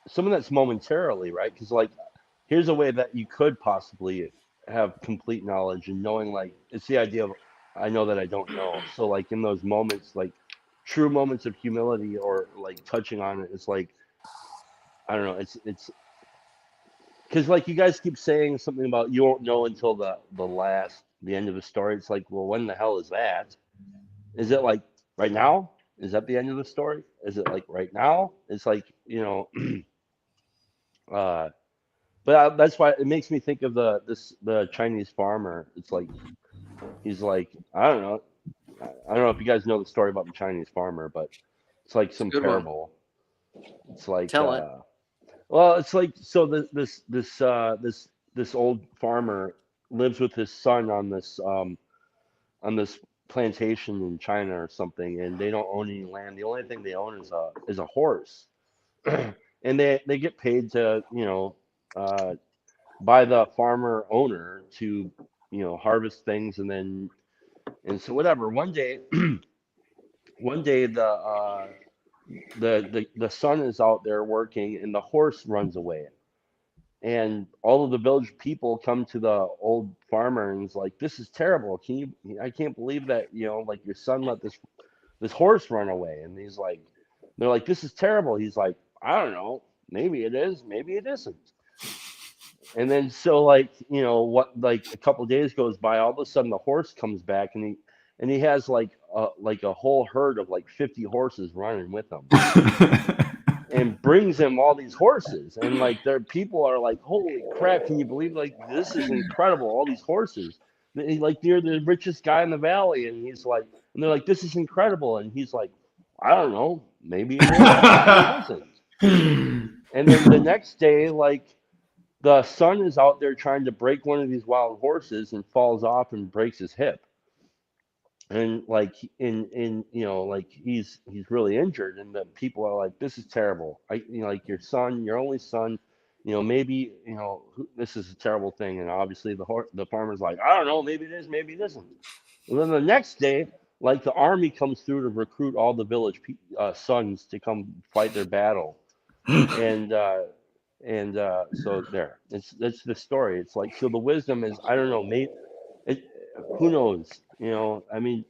Some of that's momentarily, right? Because here's a way that you could possibly have complete knowledge, and knowing, it's the idea of, I know that I don't know. So in those moments, true moments of humility, or touching on it, it's I don't know, it's because you guys keep saying something about you won't know until the end of the story. It's well, when the hell is that? Is it right now? Is that the end of the story? Is it right now? It's but that's why it makes me think of the Chinese farmer. It's he's I don't know. I don't know if you guys know the story about the Chinese farmer, but it's some Good one. parable. It's Tell it. Well, it's so this old farmer lives with his son on this plantation in China or something, and they don't own any land. The only thing they own is a horse, and they get paid to by the farmer owner to harvest things, and so whatever. One day the son is out there working, and the horse runs away, and all of the village people come to the old farmer, and he's this is terrible. I can't believe that your son let this horse run away. And they're this is terrible. He's I don't know, maybe it is, maybe it isn't. And then so what, a couple of days goes by, all of a sudden the horse comes back, and he has a whole herd of 50 horses running with him. And brings him all these horses, and their people are holy crap, can you believe this is incredible, all these horses. You're the richest guy in the valley, and and they're this is incredible, and he's I don't know, maybe it is, maybe it isn't. And then the next day, the son is out there trying to break one of these wild horses, and falls off and breaks his hip. And he's really injured, and the people are this is terrible. Your son, your only son, maybe this is a terrible thing. And obviously the farmer's I don't know, maybe it is, maybe it isn't. And then the next day, the army comes through to recruit all the village sons to come fight their battle. And so there, that's the story. It's so the wisdom is, I don't know, maybe who knows, I mean,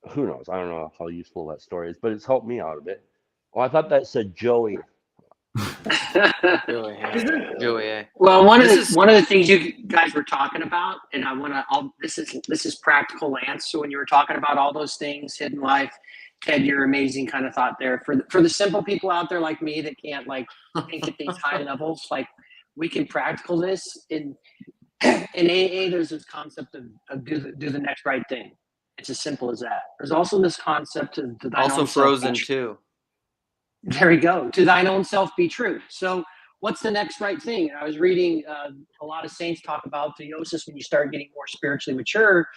who knows? I don't know how useful that story is, but it's helped me out a bit. Oh, I thought that said Joey. Joey. Well, one of the things you guys were talking about, and I want to, this is practical, Lance. So when you were talking about all those things, hidden life, Ted, your amazing kind of thought there for the simple people out there like me that can't think at these high levels. We can practical this in AA. There's this concept of do the next right thing. It's as simple as that. There's also this concept of also Frozen too. There we go. To thine own self be true. So what's the next right thing? I was reading a lot of saints talk about theosis. When you start getting more spiritually mature,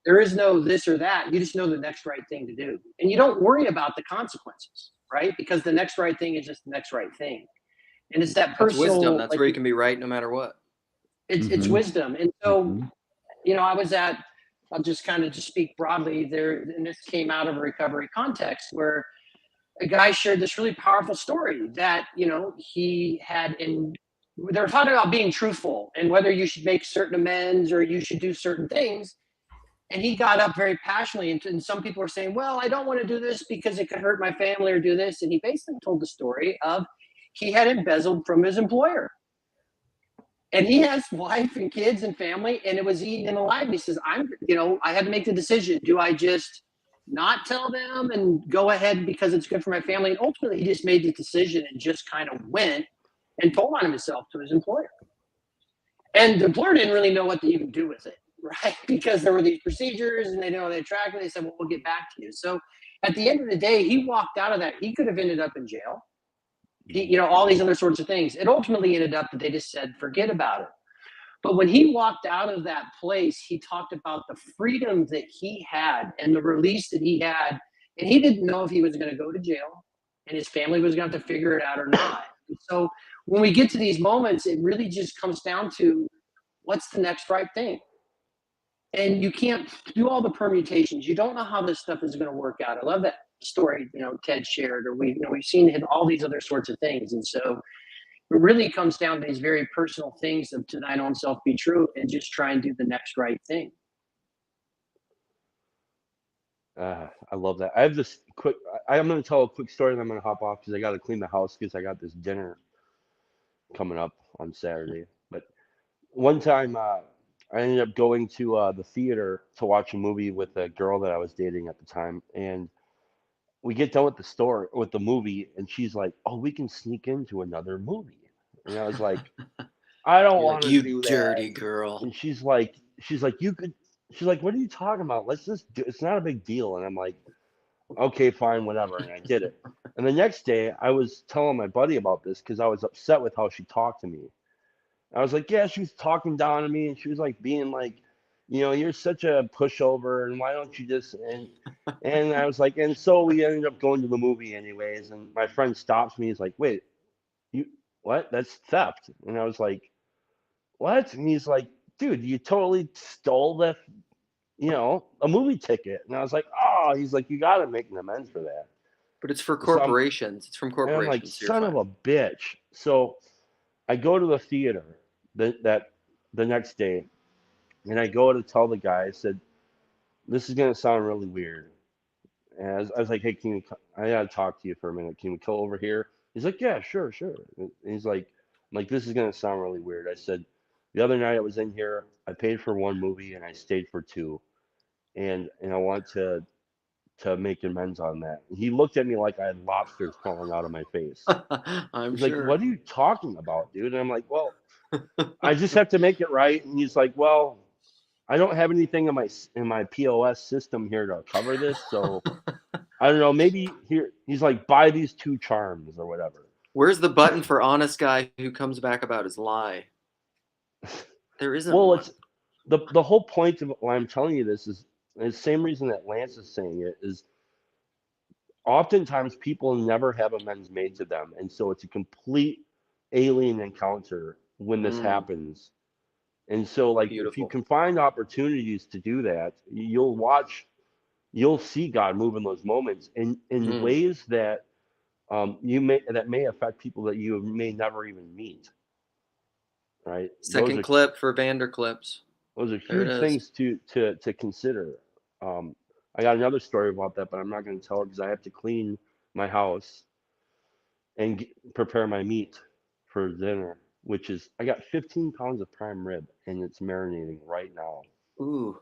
there is no this or that. You just know the next right thing to do. And you don't worry about the consequences, right? Because the next right thing is just the next right thing. And it's that That's personal, wisdom. That's like, where you can be right no matter what. it's Mhm. wisdom. And so, Mhm. I'll just kind of just speak broadly there. And this came out of a recovery context where a guy shared this really powerful story that, he had they were talking about being truthful and whether you should make certain amends or you should do certain things. And he got up very passionately. And some people were saying, well, I don't want to do this because it could hurt my family or do this. And he basically told the story of he had embezzled from his employer. And he has wife and kids and family, and it was eating him alive. And he says, I had to make the decision. Do I just not tell them and go ahead because it's good for my family? And ultimately, he just made the decision and just kind of went and told on himself to his employer. And the employer didn't really know what to even do with it, right? Because there were these procedures and they didn't know they tracked it. They said, well, we'll get back to you. So at the end of the day, he walked out of that. He could have ended up in jail. All these other sorts of things. It ultimately ended up that they just said, forget about it. But when he walked out of that place, he talked about the freedom that he had and the release that he had. And he didn't know if he was going to go to jail and his family was going to have to figure it out or not. And so when we get to these moments, it really just comes down to what's the next right thing. And you can't do all the permutations. You don't know how this stuff is going to work out. I love that story, Ted shared, or we've seen in all these other sorts of things. And so it really comes down to these very personal things of to thine own self be true and just try and do the next right thing. I love that. I have this quick. I'm going to tell a quick story, and I'm going to hop off because I got to clean the house because I got this dinner coming up on Saturday. But one time, I ended up going to the theater to watch a movie with a girl that I was dating at the time, and we get done with the movie, and she's like, "Oh, we can sneak into another movie," and I was like, "I don't You're like, want to you do dirty that." girl. And she's like, "You could." She's like, "What are you talking about? Let's just do. It's not a big deal." And I'm like, "Okay, fine, whatever." And I did it. And the next day, I was telling my buddy about this because I was upset with how she talked to me. I was like, yeah, she was talking down to me, and she was like being like, you're such a pushover, and why don't you just and I was like, and so we ended up going to the movie anyways. And my friend stops me. He's like, wait, you what? That's theft. And I was like, what? And he's like, dude, you totally stole a movie ticket. And I was like, oh, he's like, you got to make an amends for that. But it's for So corporations. It's from and I'm like, corporations, so you're son fine. of a bitch. So I go to the theater the next day, and I go to tell the guy. I said, "This is gonna sound really weird." And I was like, "Hey, I gotta talk to you for a minute. Can we go over here?" He's like, "Yeah, sure, sure." And he's like, "This is gonna sound really weird." I said, "The other night I was in here. I paid for one movie and I stayed for two, and I want to make amends on that." And he looked at me like I had lobsters crawling out of my face. I'm He's like, sure. "What are you talking about, dude?" And I'm like, "Well, I just have to make it right." And he's like, "Well, I don't have anything in my POS system here to cover this, so I don't know. Maybe here." He's like, "Buy these two charms or whatever." Where's the button for honest guy who comes back about his lie? There isn't Well, one. it's the whole point of why I'm telling you this is the same reason that Lance is saying it is oftentimes people never have amends made to them, and so it's a complete alien encounter when this Mm, happens. And so, like, if you beautiful. can find opportunities to do that, you'll see God move in those moments in Mm. ways that that may affect people that you may never even meet. Right? Second clip for Vanderclips. Those are There it huge is. things to consider. I got another story about that, but I'm not going to tell it because I have to clean my house and prepare my meat for dinner, which is I got 15 pounds of prime rib and it's marinating right now. Ooh.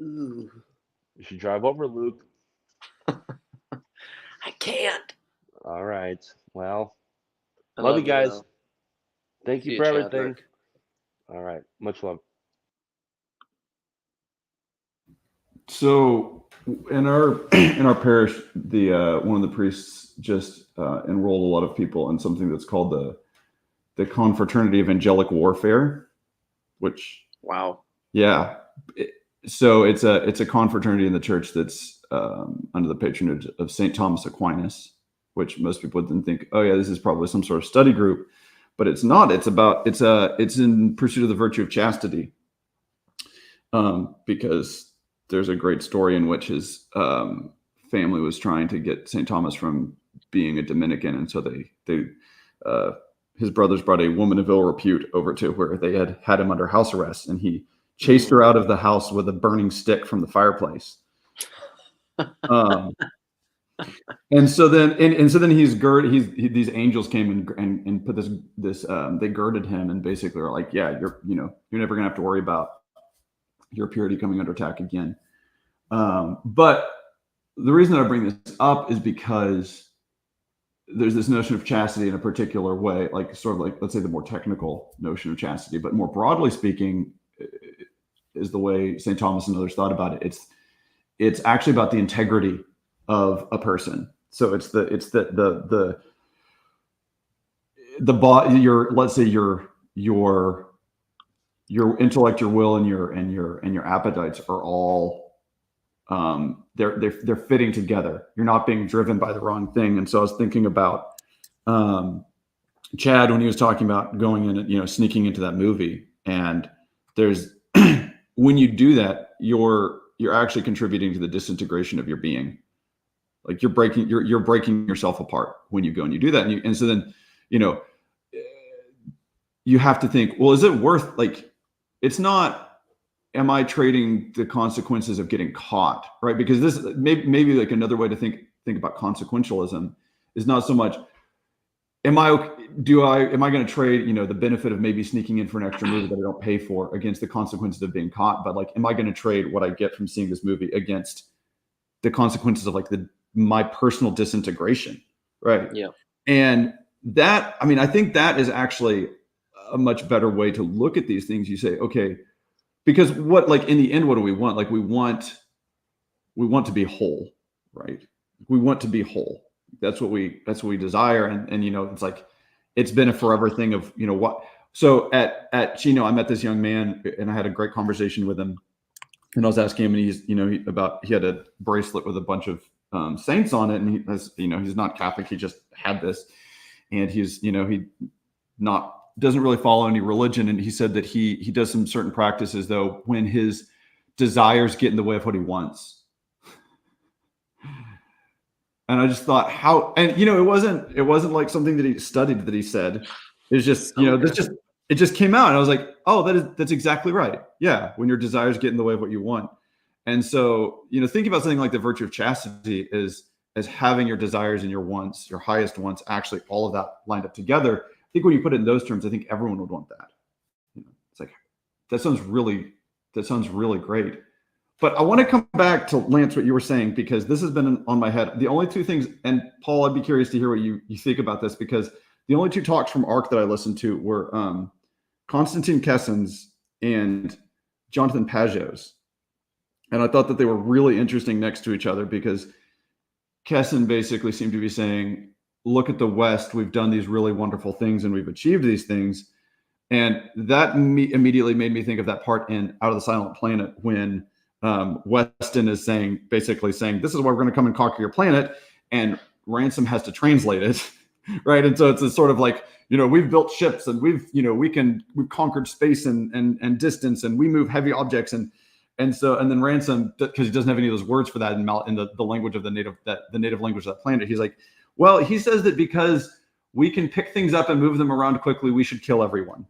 Ooh. You should drive over, Luke. I can't. All right. Well, I love you love you, guys. though. Thank See you you, for everything. Chadwick. All right. Much love. So in our parish, the one of the priests just enrolled a lot of people in something that's called the Confraternity of Angelic Warfare, which Wow. yeah. So it's a confraternity in the church that's under the patronage of St. Thomas Aquinas, which most people would then think, oh yeah, this is probably some sort of study group. but it's not. It's in pursuit of the virtue of chastity, because there's a great story in which his family was trying to get St. Thomas from being a Dominican, and so his brothers brought a woman of ill repute over to where they had him under house arrest, and he chased her out of the house with a burning stick from the fireplace. And so then these angels came and put this they girded him, and basically are like, yeah, you're never gonna have to worry about your purity coming under attack again. But the reason that I bring this up is because there's this notion of chastity in a particular way, like sort of like, let's say, the more technical notion of chastity, but more broadly speaking is the way St. Thomas and others thought about it. It's actually about the integrity of a person. So it's the body, let's say your intellect, your will, and your appetites are all they're fitting together. You're not being driven by the wrong thing. And so I was thinking about Chad when he was talking about going in, sneaking into that movie. And there's when you do that, you're actually contributing to the disintegration of your being. Like you're breaking yourself apart when you go and you do that. And so then, you have to think, well, is it worth, like, it's not, am I trading the consequences of getting caught, right? Because this maybe like another way to think about consequentialism is not so much, am I going to trade, the benefit of maybe sneaking in for an extra movie that I don't pay for against the consequences of being caught? But like, am I going to trade what I get from seeing this movie against the consequences of like my personal disintegration, right? Yeah. And that, I think that is actually a much better way to look at these things. You say, okay, because in the end, what do we want? Like we want to be whole, right? We want to be whole. That's what we desire. And it's like, it's been a forever thing of, what. So at Chino, I met this young man and I had a great conversation with him, and I was asking him, and he had a bracelet with a bunch of saints on it. And he's not Catholic. He just had this, and he doesn't really follow any religion. And he said that he does some certain practices though, when his desires get in the way of what he wants. And I just thought it wasn't like something that he studied that he said. It's just, it just came out. And I was like, oh, that's exactly right. Yeah. When your desires get in the way of what you want. And so, thinking about something like the virtue of chastity is as having your desires and your wants, your highest wants, actually all of that lined up together. I think when you put it in those terms, I think everyone would want that. It's like, that sounds really great. But I want to come back to Lance, what you were saying, because this has been on my head. The only two things, and Paul, I'd be curious to hear what you think about this, because the only two talks from ARC that I listened to were Konstantin Kessin's and Jonathan Pajot's. And I thought that they were really interesting next to each other, because Kessin basically seemed to be saying, look at the West, we've done these really wonderful things and we've achieved these things. And that immediately made me think of that part in Out of the Silent Planet when Weston is basically saying, this is why we're going to come and conquer your planet. And Ransom has to translate it. Right. And so it's a sort of like, we've built ships and we've conquered space and distance, and we move heavy objects. And then Ransom, because he doesn't have any of those words for that in the language of the native language of that planet, he's like, well, he says that because we can pick things up and move them around quickly, we should kill everyone.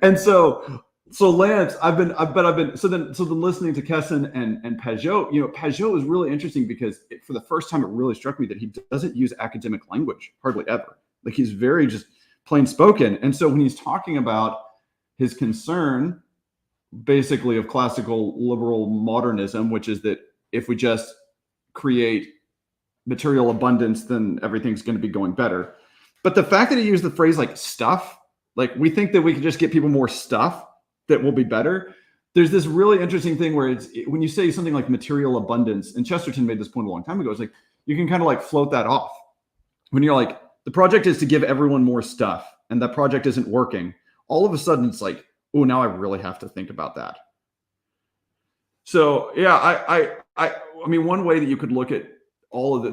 And so Lance, I've been listening to Kessin and Pajot. Pajot is really interesting because for the first time, it really struck me that he doesn't use academic language hardly ever. Like he's very just plain spoken. And so when he's talking about his concern, basically, of classical liberal modernism, which is that if we just create material abundance, then everything's going to be going better. But the fact that he used the phrase like stuff, like we think that we can just get people more stuff that will be better. There's this really interesting thing where when you say something like material abundance, and Chesterton made this point a long time ago, it's like you can kind of like float that off. When you're like, the project is to give everyone more stuff and that project isn't working, all of a sudden it's like, oh, now I really have to think about that. So yeah, I mean, one way that you could look at all of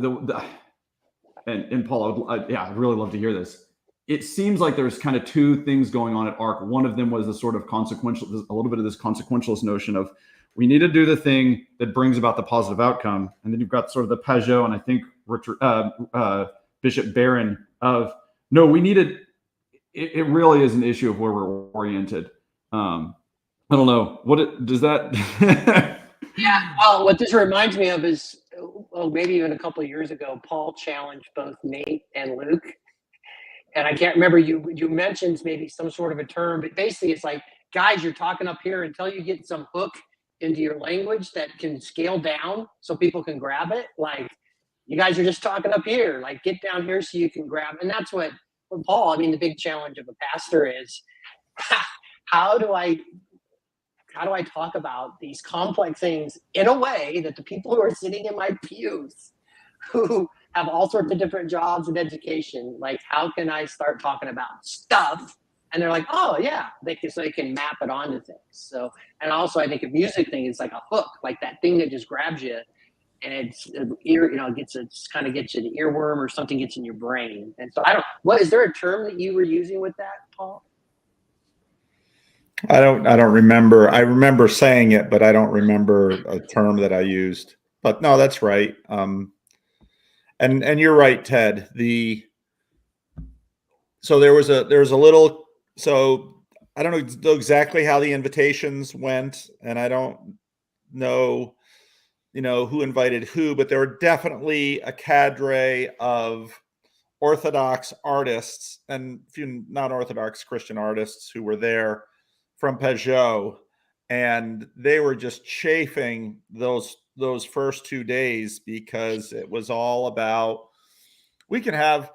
and Paul, I'd really love to hear this. It seems like there's kind of two things going on at ARC. One of them was the sort of consequential, a little bit of this consequentialist notion of we need to do the thing that brings about the positive outcome. And then you've got sort of the Pajot and I think Richard, Bishop Barron of, no, we needed, it really is an issue of where we're oriented. I don't know. Does that? Yeah. Well, what this reminds me of is, well, maybe even a couple of years ago, Paul challenged both Nate and Luke. And I can't remember, you mentioned maybe some sort of a term, but basically it's like, guys, you're talking up here until you get some hook into your language that can scale down so people can grab it. Like, you guys are just talking up here, like get down here so you can grab. And that's what Paul, I mean, the big challenge of a pastor is how do I talk about these complex things in a way that the people who are sitting in my pews who have all sorts of different jobs and education, like how can I start talking about stuff? And they're like, oh yeah, so they can map it onto things. So, and also I think a music thing is like a hook, like that thing that just grabs you and it's ear, kind of gets you the earworm or something gets in your brain. And so is there a term that you were using with that, Paul? I don't remember. I remember saying it, but I don't remember a term that I used. But no, that's right. And you're right, Ted. So there was a little, so I don't know exactly how the invitations went, and I don't know, who invited who, but there were definitely a cadre of Orthodox artists and a few non-Orthodox Christian artists who were there from Pajot, and they were just chafing those first 2 days because it was all about we can have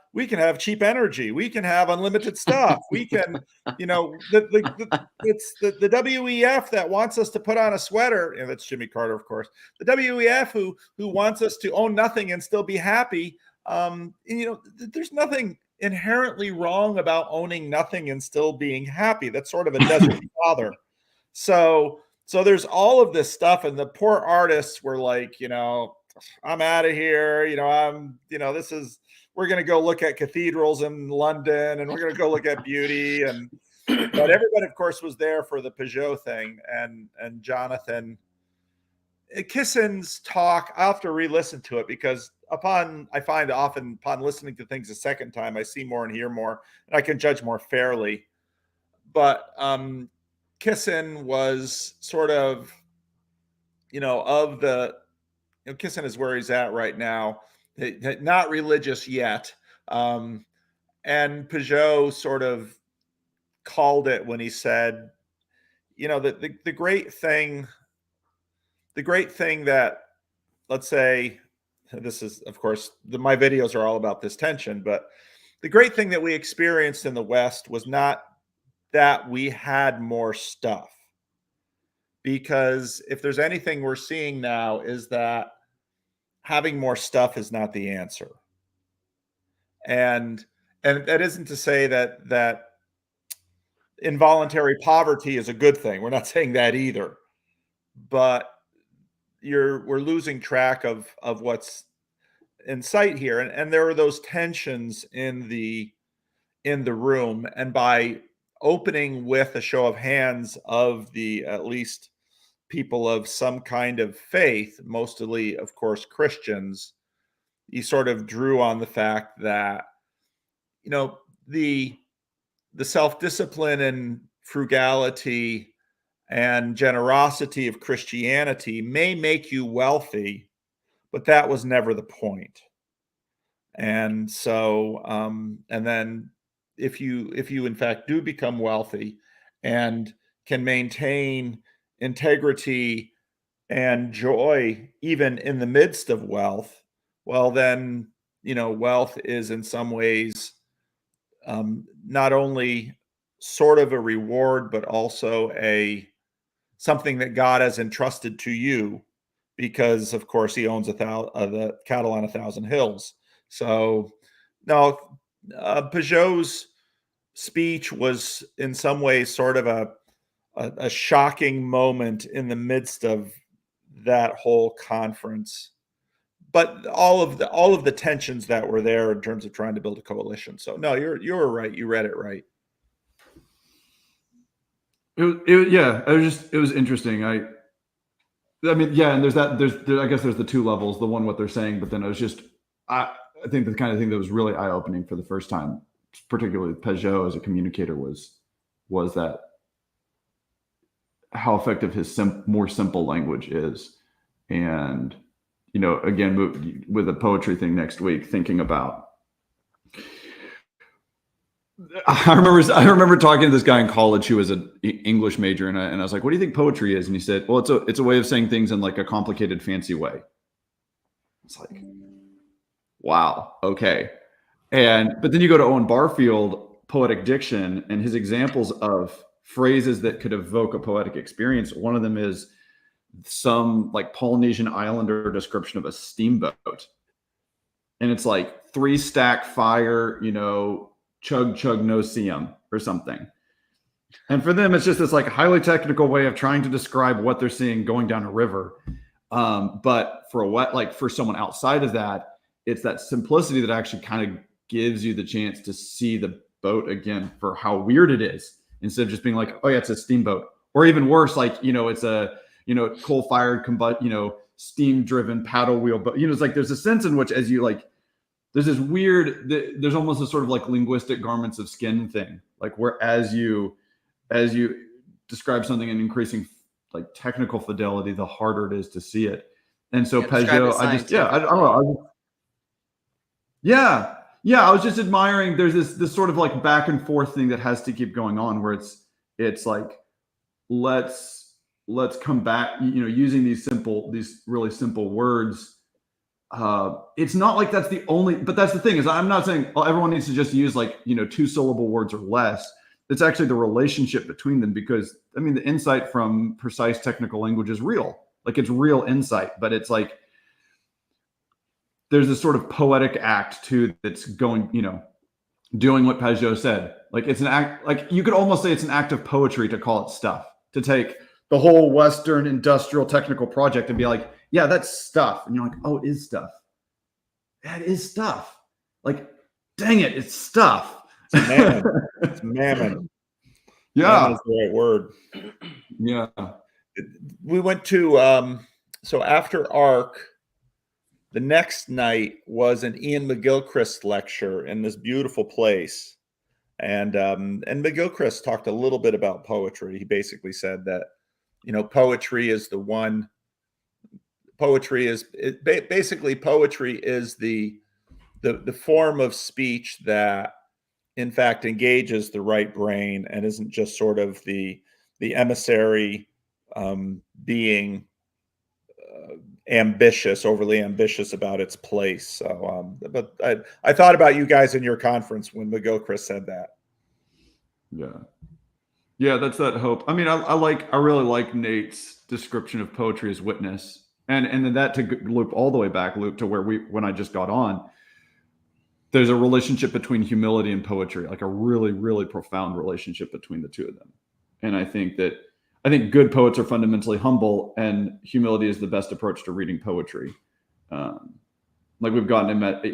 cheap energy, we can have unlimited stuff, we can, it's the WEF that wants us to put on a sweater, and that's Jimmy Carter, of course. The WEF who wants us to own nothing and still be happy. There's nothing inherently wrong about owning nothing and still being happy. That's sort of a desert father. So there's all of this stuff, and the poor artists were like, I'm out of here. We're going to go look at cathedrals in London, and we're going to go look at beauty. But everybody, of course, was there for the Pajot thing. And Jonathan Kissin's talk, I have to re-listen to it because I find often upon listening to things a second time, I see more and hear more, and I can judge more fairly. But Kissin was sort of, Kissin is where he's at right now, not religious yet. And Pajot sort of called it when he said, the great thing that, let's say, this is, of course, my videos are all about this tension, but the great thing that we experienced in the West was not that we had more stuff. Because if there's anything we're seeing now is that having more stuff is not the answer. And that isn't to say that involuntary poverty is a good thing. We're not saying that either. But we're losing track of what's in sight here. And there are those tensions in the room. And by opening with a show of hands of the at least people of some kind of faith, mostly, of course, Christians, you sort of drew on the fact that, the self-discipline and frugality and generosity of Christianity may make you wealthy, but that was never the point. And so, and then if you in fact do become wealthy and can maintain integrity and joy even in the midst of wealth, well then, wealth is in some ways not only sort of a reward, but also something that God has entrusted to you, because of course he owns the cattle on 1,000 hills. So no, Pajot's speech was in some ways sort of a shocking moment in the midst of that whole conference. but all of the tensions that were there in terms of trying to build a coalition. So no, you were right. You read it right. It was interesting. I mean, yeah, and there's I guess there's the two levels, the one what they're saying, but then I think the kind of thing that was really eye-opening for the first time, particularly with Peugeot as a communicator, was that how effective his more simple language is. And, again, with the poetry thing next week, thinking about, I remember talking to this guy in college who was an English major, and I was like, "What do you think poetry is?" And he said, "Well, it's a way of saying things in like a complicated, fancy way." It's like, wow, okay. But then you go to Owen Barfield, Poetic Diction, and his examples of phrases that could evoke a poetic experience. One of them is some like Polynesian islander description of a steamboat, and it's like 3 stack fire, chug chug no seum or something. And for them, it's just this like highly technical way of trying to describe what they're seeing going down a river. But for someone outside of that, it's that simplicity that actually kind of gives you the chance to see the boat again for how weird it is, instead of just being like, oh yeah, it's a steamboat, or even worse, like, it's a, coal-fired steam driven paddle wheel. But, it's like, there's a sense in which, as you like, there's this weird, there's almost a sort of like linguistic garments of skin thing, like where as you describe something in increasing like technical fidelity, the harder it is to see it. And so Peugeot, I don't know. I was just admiring, there's this sort of like back and forth thing that has to keep going on, where it's like, let's come back, using these really simple words. It's not like that's the only, but that's the thing, is I'm not saying everyone needs to just use like, 2-syllable words or less. It's actually the relationship between them, because I mean, the insight from precise technical language is real. Like, it's real insight, but it's like, there's this sort of poetic act too that's going, doing what Peugeot said. Like, it's an act, like you could almost say it's an act of poetry to call it stuff, to take the whole Western industrial technical project and be like, yeah, that's stuff. And you're like, oh, it is stuff. That is stuff. Like, dang it, it's stuff. It's mammon. It's mammon. Yeah. Mammon is the right word. Yeah. We went to, so after ARC, the next night was an Ian McGilchrist lecture in this beautiful place. And McGilchrist talked a little bit about poetry. He basically said that, poetry is the one, poetry is the form of speech that in fact engages the right brain and isn't just sort of the emissary being overly ambitious about its place. So, but I thought about you guys in your conference when McGilchrist said that. Yeah, that's that hope. I mean, I really like Nate's description of poetry as witness, and then that to loop all the way back, to where when I just got on, there's a relationship between humility and poetry, like a really, really profound relationship between the two of them. And I think good poets are fundamentally humble, and humility is the best approach to reading poetry. Like we've gotten him at,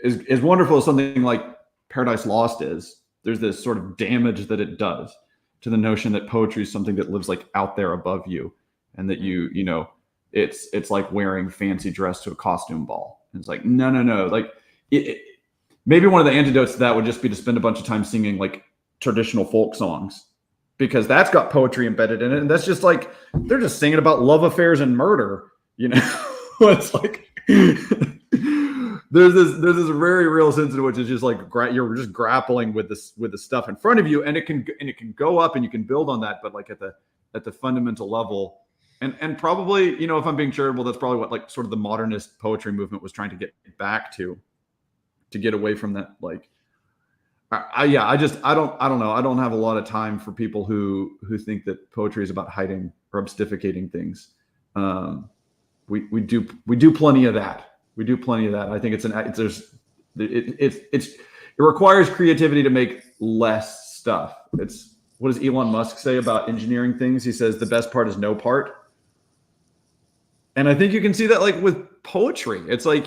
as wonderful as something like Paradise Lost is, there's this sort of damage that it does to the notion that poetry is something that lives like out there above you, and that it's like wearing fancy dress to a costume ball. And it's like, no. Like maybe one of the antidotes to that would just be to spend a bunch of time singing like traditional folk songs, because that's got poetry embedded in it. And that's just like, they're just singing about love affairs and murder, It's like, there's this very real sense in which it's just like, you're just grappling with the stuff in front of you, and it can go up and you can build on that. But like at the fundamental level, and probably, if I'm being charitable, that's probably what like sort of the modernist poetry movement was trying to get back to get away from that. Like, I don't know. I don't have a lot of time for people who think that poetry is about hiding or obfuscating things. We do plenty of that. We do plenty of that. I think it requires creativity to make less stuff. What does Elon Musk say about engineering things? He says the best part is no part. And I think you can see that like with poetry. It's like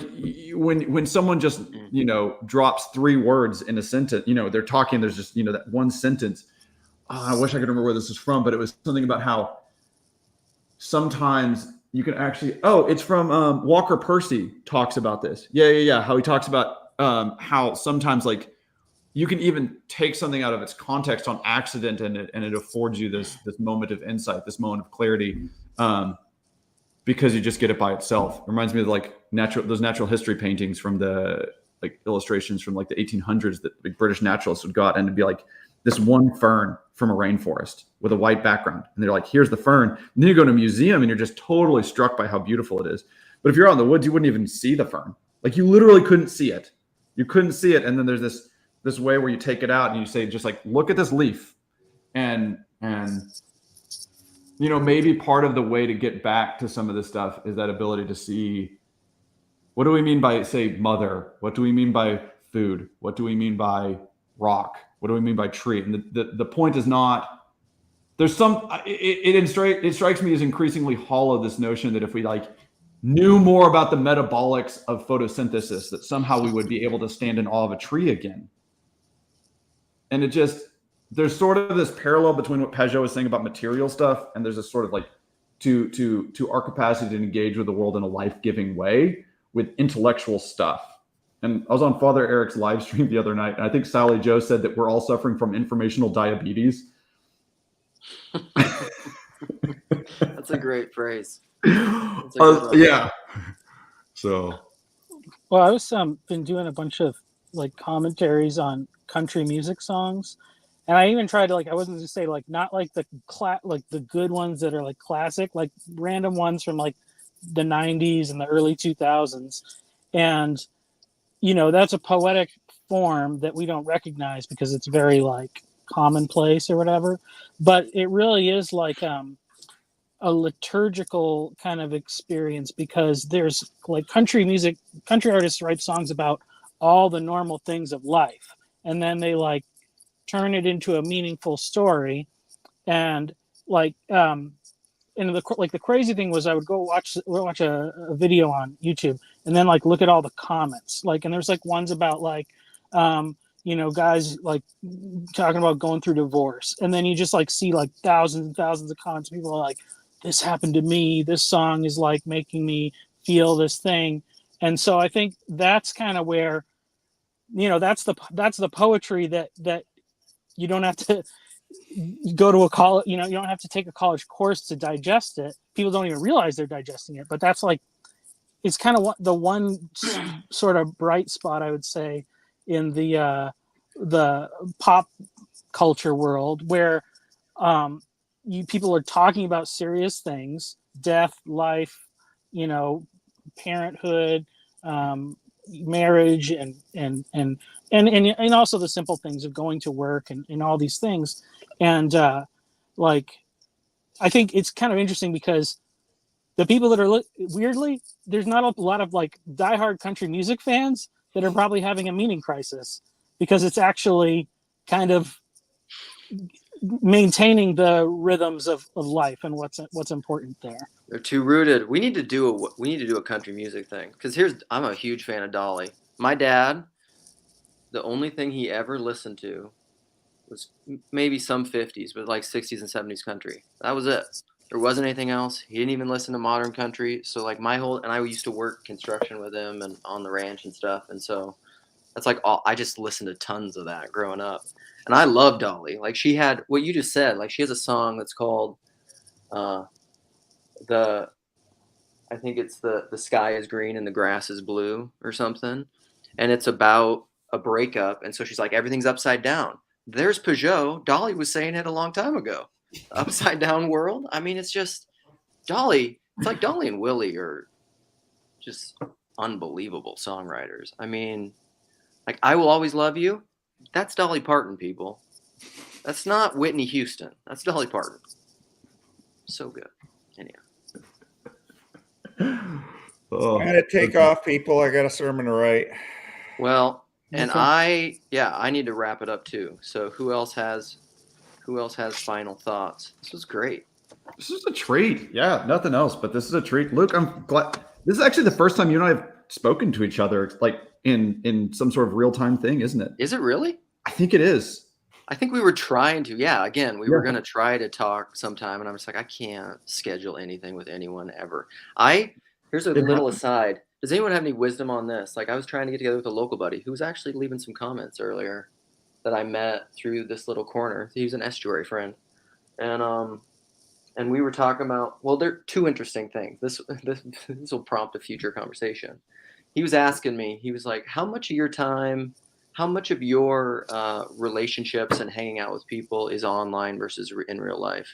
when someone just, drops 3 words in a sentence, they're talking, there's just, that one sentence. I wish I could remember where this is from, but it was something about how sometimes you can actually, it's from Walker Percy talks about this. Yeah. How he talks about how sometimes like you can even take something out of its context on accident and it affords you this moment of insight, this moment of clarity. Because you just get it by itself. It reminds me of like those natural history paintings from the like illustrations from like the 1800s that like British naturalists would go out and it'd be like this one fern from a rainforest with a white background. And they're like, here's the fern. And then you go to a museum and you're just totally struck by how beautiful it is. But if you're out in the woods, you wouldn't even see the fern. Like you literally couldn't see it. You couldn't see it. And then there's this way where you take it out and you say, just like, look at this leaf. And maybe part of the way to get back to some of this stuff is that ability to see, what do we mean by, say, mother? What do we mean by food? What do we mean by rock? What do we mean by tree? And the point is not, there's some, it strikes me as increasingly hollow, this notion that if we like knew more about the metabolics of photosynthesis, that somehow we would be able to stand in awe of a tree again. And there's sort of this parallel between what Peugeot was saying about material stuff, and there's this sort of like to our capacity to engage with the world in a life-giving way with intellectual stuff. And I was on Father Eric's live stream the other night, and I think Sally Joe said that we're all suffering from informational diabetes. That's a great phrase. Yeah. So. Well, I was been doing a bunch of like commentaries on country music songs. And I even tried to I wasn't just say like not like the the good ones that are like classic, like random ones from like the 90s and the early 2000s. And that's a poetic form that we don't recognize because it's very like commonplace or whatever. But it really is like a liturgical kind of experience because there's like country artists write songs about all the normal things of life. And then they like turn it into a meaningful story. And the crazy thing was I would go watch a video on YouTube and then like look at all the comments, and there's like ones about like guys like talking about going through divorce, and then you just like see like thousands and thousands of comments. People are like, this happened to me, this song is like making me feel this thing. And so I think that's kind of where that's the poetry that you don't have to go to a college, you don't have to take a college course to digest it. People don't even realize they're digesting it, but that's like, it's kind of the one sort of bright spot, I would say, in the pop culture world where people are talking about serious things, death, life, parenthood, marriage, and also the simple things of going to work and all these things. And I think it's kind of interesting because the people that are weirdly, there's not a lot of like diehard country music fans that are probably having a meaning crisis because it's actually kind of maintaining the rhythms of life and what's important there. They're too rooted. We need to do a country music thing because I'm a huge fan of Dolly. My dad, the only thing he ever listened to was maybe some 50s, but like 60s and 70s country. That was it. There wasn't anything else. He didn't even listen to modern country. So like and I used to work construction with him and on the ranch and stuff. And so that's like I just listened to tons of that growing up. And I love Dolly. Like she had what you just said, like she has a song that's called I think it's the sky is green and the grass is blue or something. And it's about a breakup. And so she's like, everything's upside down. There's Peugeot. Dolly was saying it a long time ago. Upside down world. I mean, it's just Dolly. It's like Dolly and Willie are just unbelievable songwriters. I mean, like I Will Always Love You. That's Dolly Parton, people. That's not Whitney Houston. That's Dolly Parton. So good. Anyhow. I gotta take off, people. I got a sermon to write. Well, and I need to wrap it up too. So who else has final thoughts? This was great. This is a treat. Yeah, nothing else, but this is a treat. Luke, I'm glad. This is actually the first time you and I have spoken to each other, like in some sort of real time thing, isn't it? Is it really? I think it is. I think we were trying to. Yeah, again, we Yeah. were going to try to talk sometime, and I'm just like, I can't schedule anything with anyone ever. Here's a It little happens. aside. Does anyone have any wisdom on this? Like, I was trying to get together with a local buddy who was actually leaving some comments earlier that I met through this little corner. He was an estuary friend, and we were talking about, well, there are two interesting things. This will prompt a future conversation. He was asking me, he was like, how much of your time, how much of your relationships and hanging out with people is online versus in real life?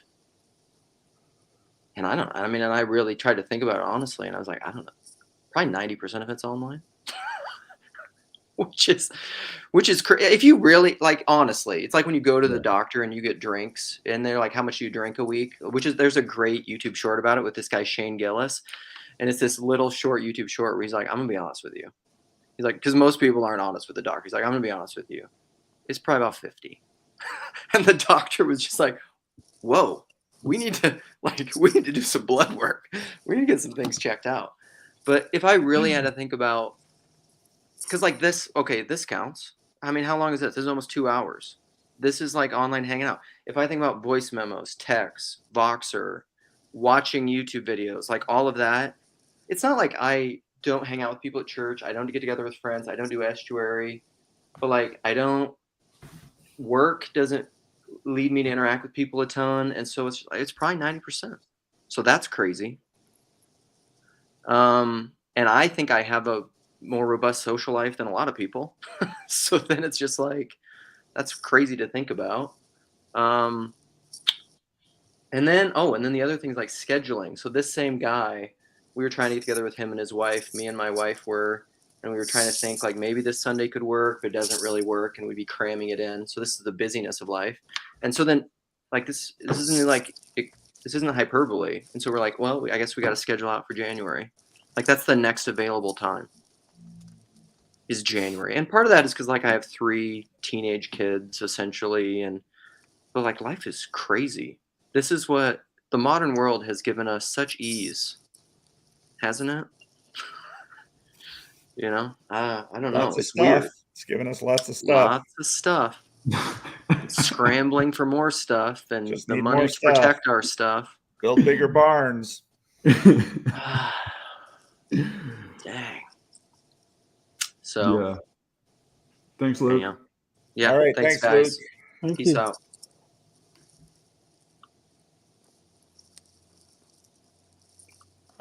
And and I really tried to think about it honestly, and I was like, I don't know, probably 90% of it's online. which is if you really, like, honestly, it's like when you go to the doctor and you get drinks and they're like, how much do you drink a week? There's a great YouTube short about it with this guy Shane Gillis, and it's this little short YouTube short where he's like, I'm gonna be honest with you. He's like, because most people aren't honest with the doctor. He's like, I'm gonna be honest with you, it's probably about 50. And the doctor was just like, whoa, we need to do some blood work. We need to get some things checked out. But if I really had to think about, because like this counts. I mean, how long is this? This is almost 2 hours. This is like online hanging out. If I think about voice memos, texts, Voxer, watching YouTube videos, like all of that, it's not like I don't hang out with people at church. I don't get together with friends. I don't do estuary. But like, work doesn't lead me to interact with people a ton. And so it's probably 90%. So that's crazy. And I think I have a more robust social life than a lot of people. So then it's just like, that's crazy to think about. And then the other thing is like scheduling. So this same guy, we were trying to get together with him and his wife. Me and my wife and we were trying to think like maybe this Sunday could work, but it doesn't really work, and we'd be cramming it in. So this is the busyness of life. And so then, like, this isn't hyperbole. And so we're like, well, I guess we got to schedule out for January. Like, that's the next available time is January. And part of that is because, like, I have 3 teenage kids essentially, but like, life is crazy. This is what the modern world has given us, such ease, hasn't it? I don't know. Lots of It's stuff. weird. It's giving us lots of stuff. Lots of stuff. Scrambling for more stuff and Just the need money more to stuff. protect our stuff. Build bigger barns. Dang. So Yeah. Thanks, Luke. yeah. All right. Thanks, Thanks, guys. Luke. Thank Peace you. out.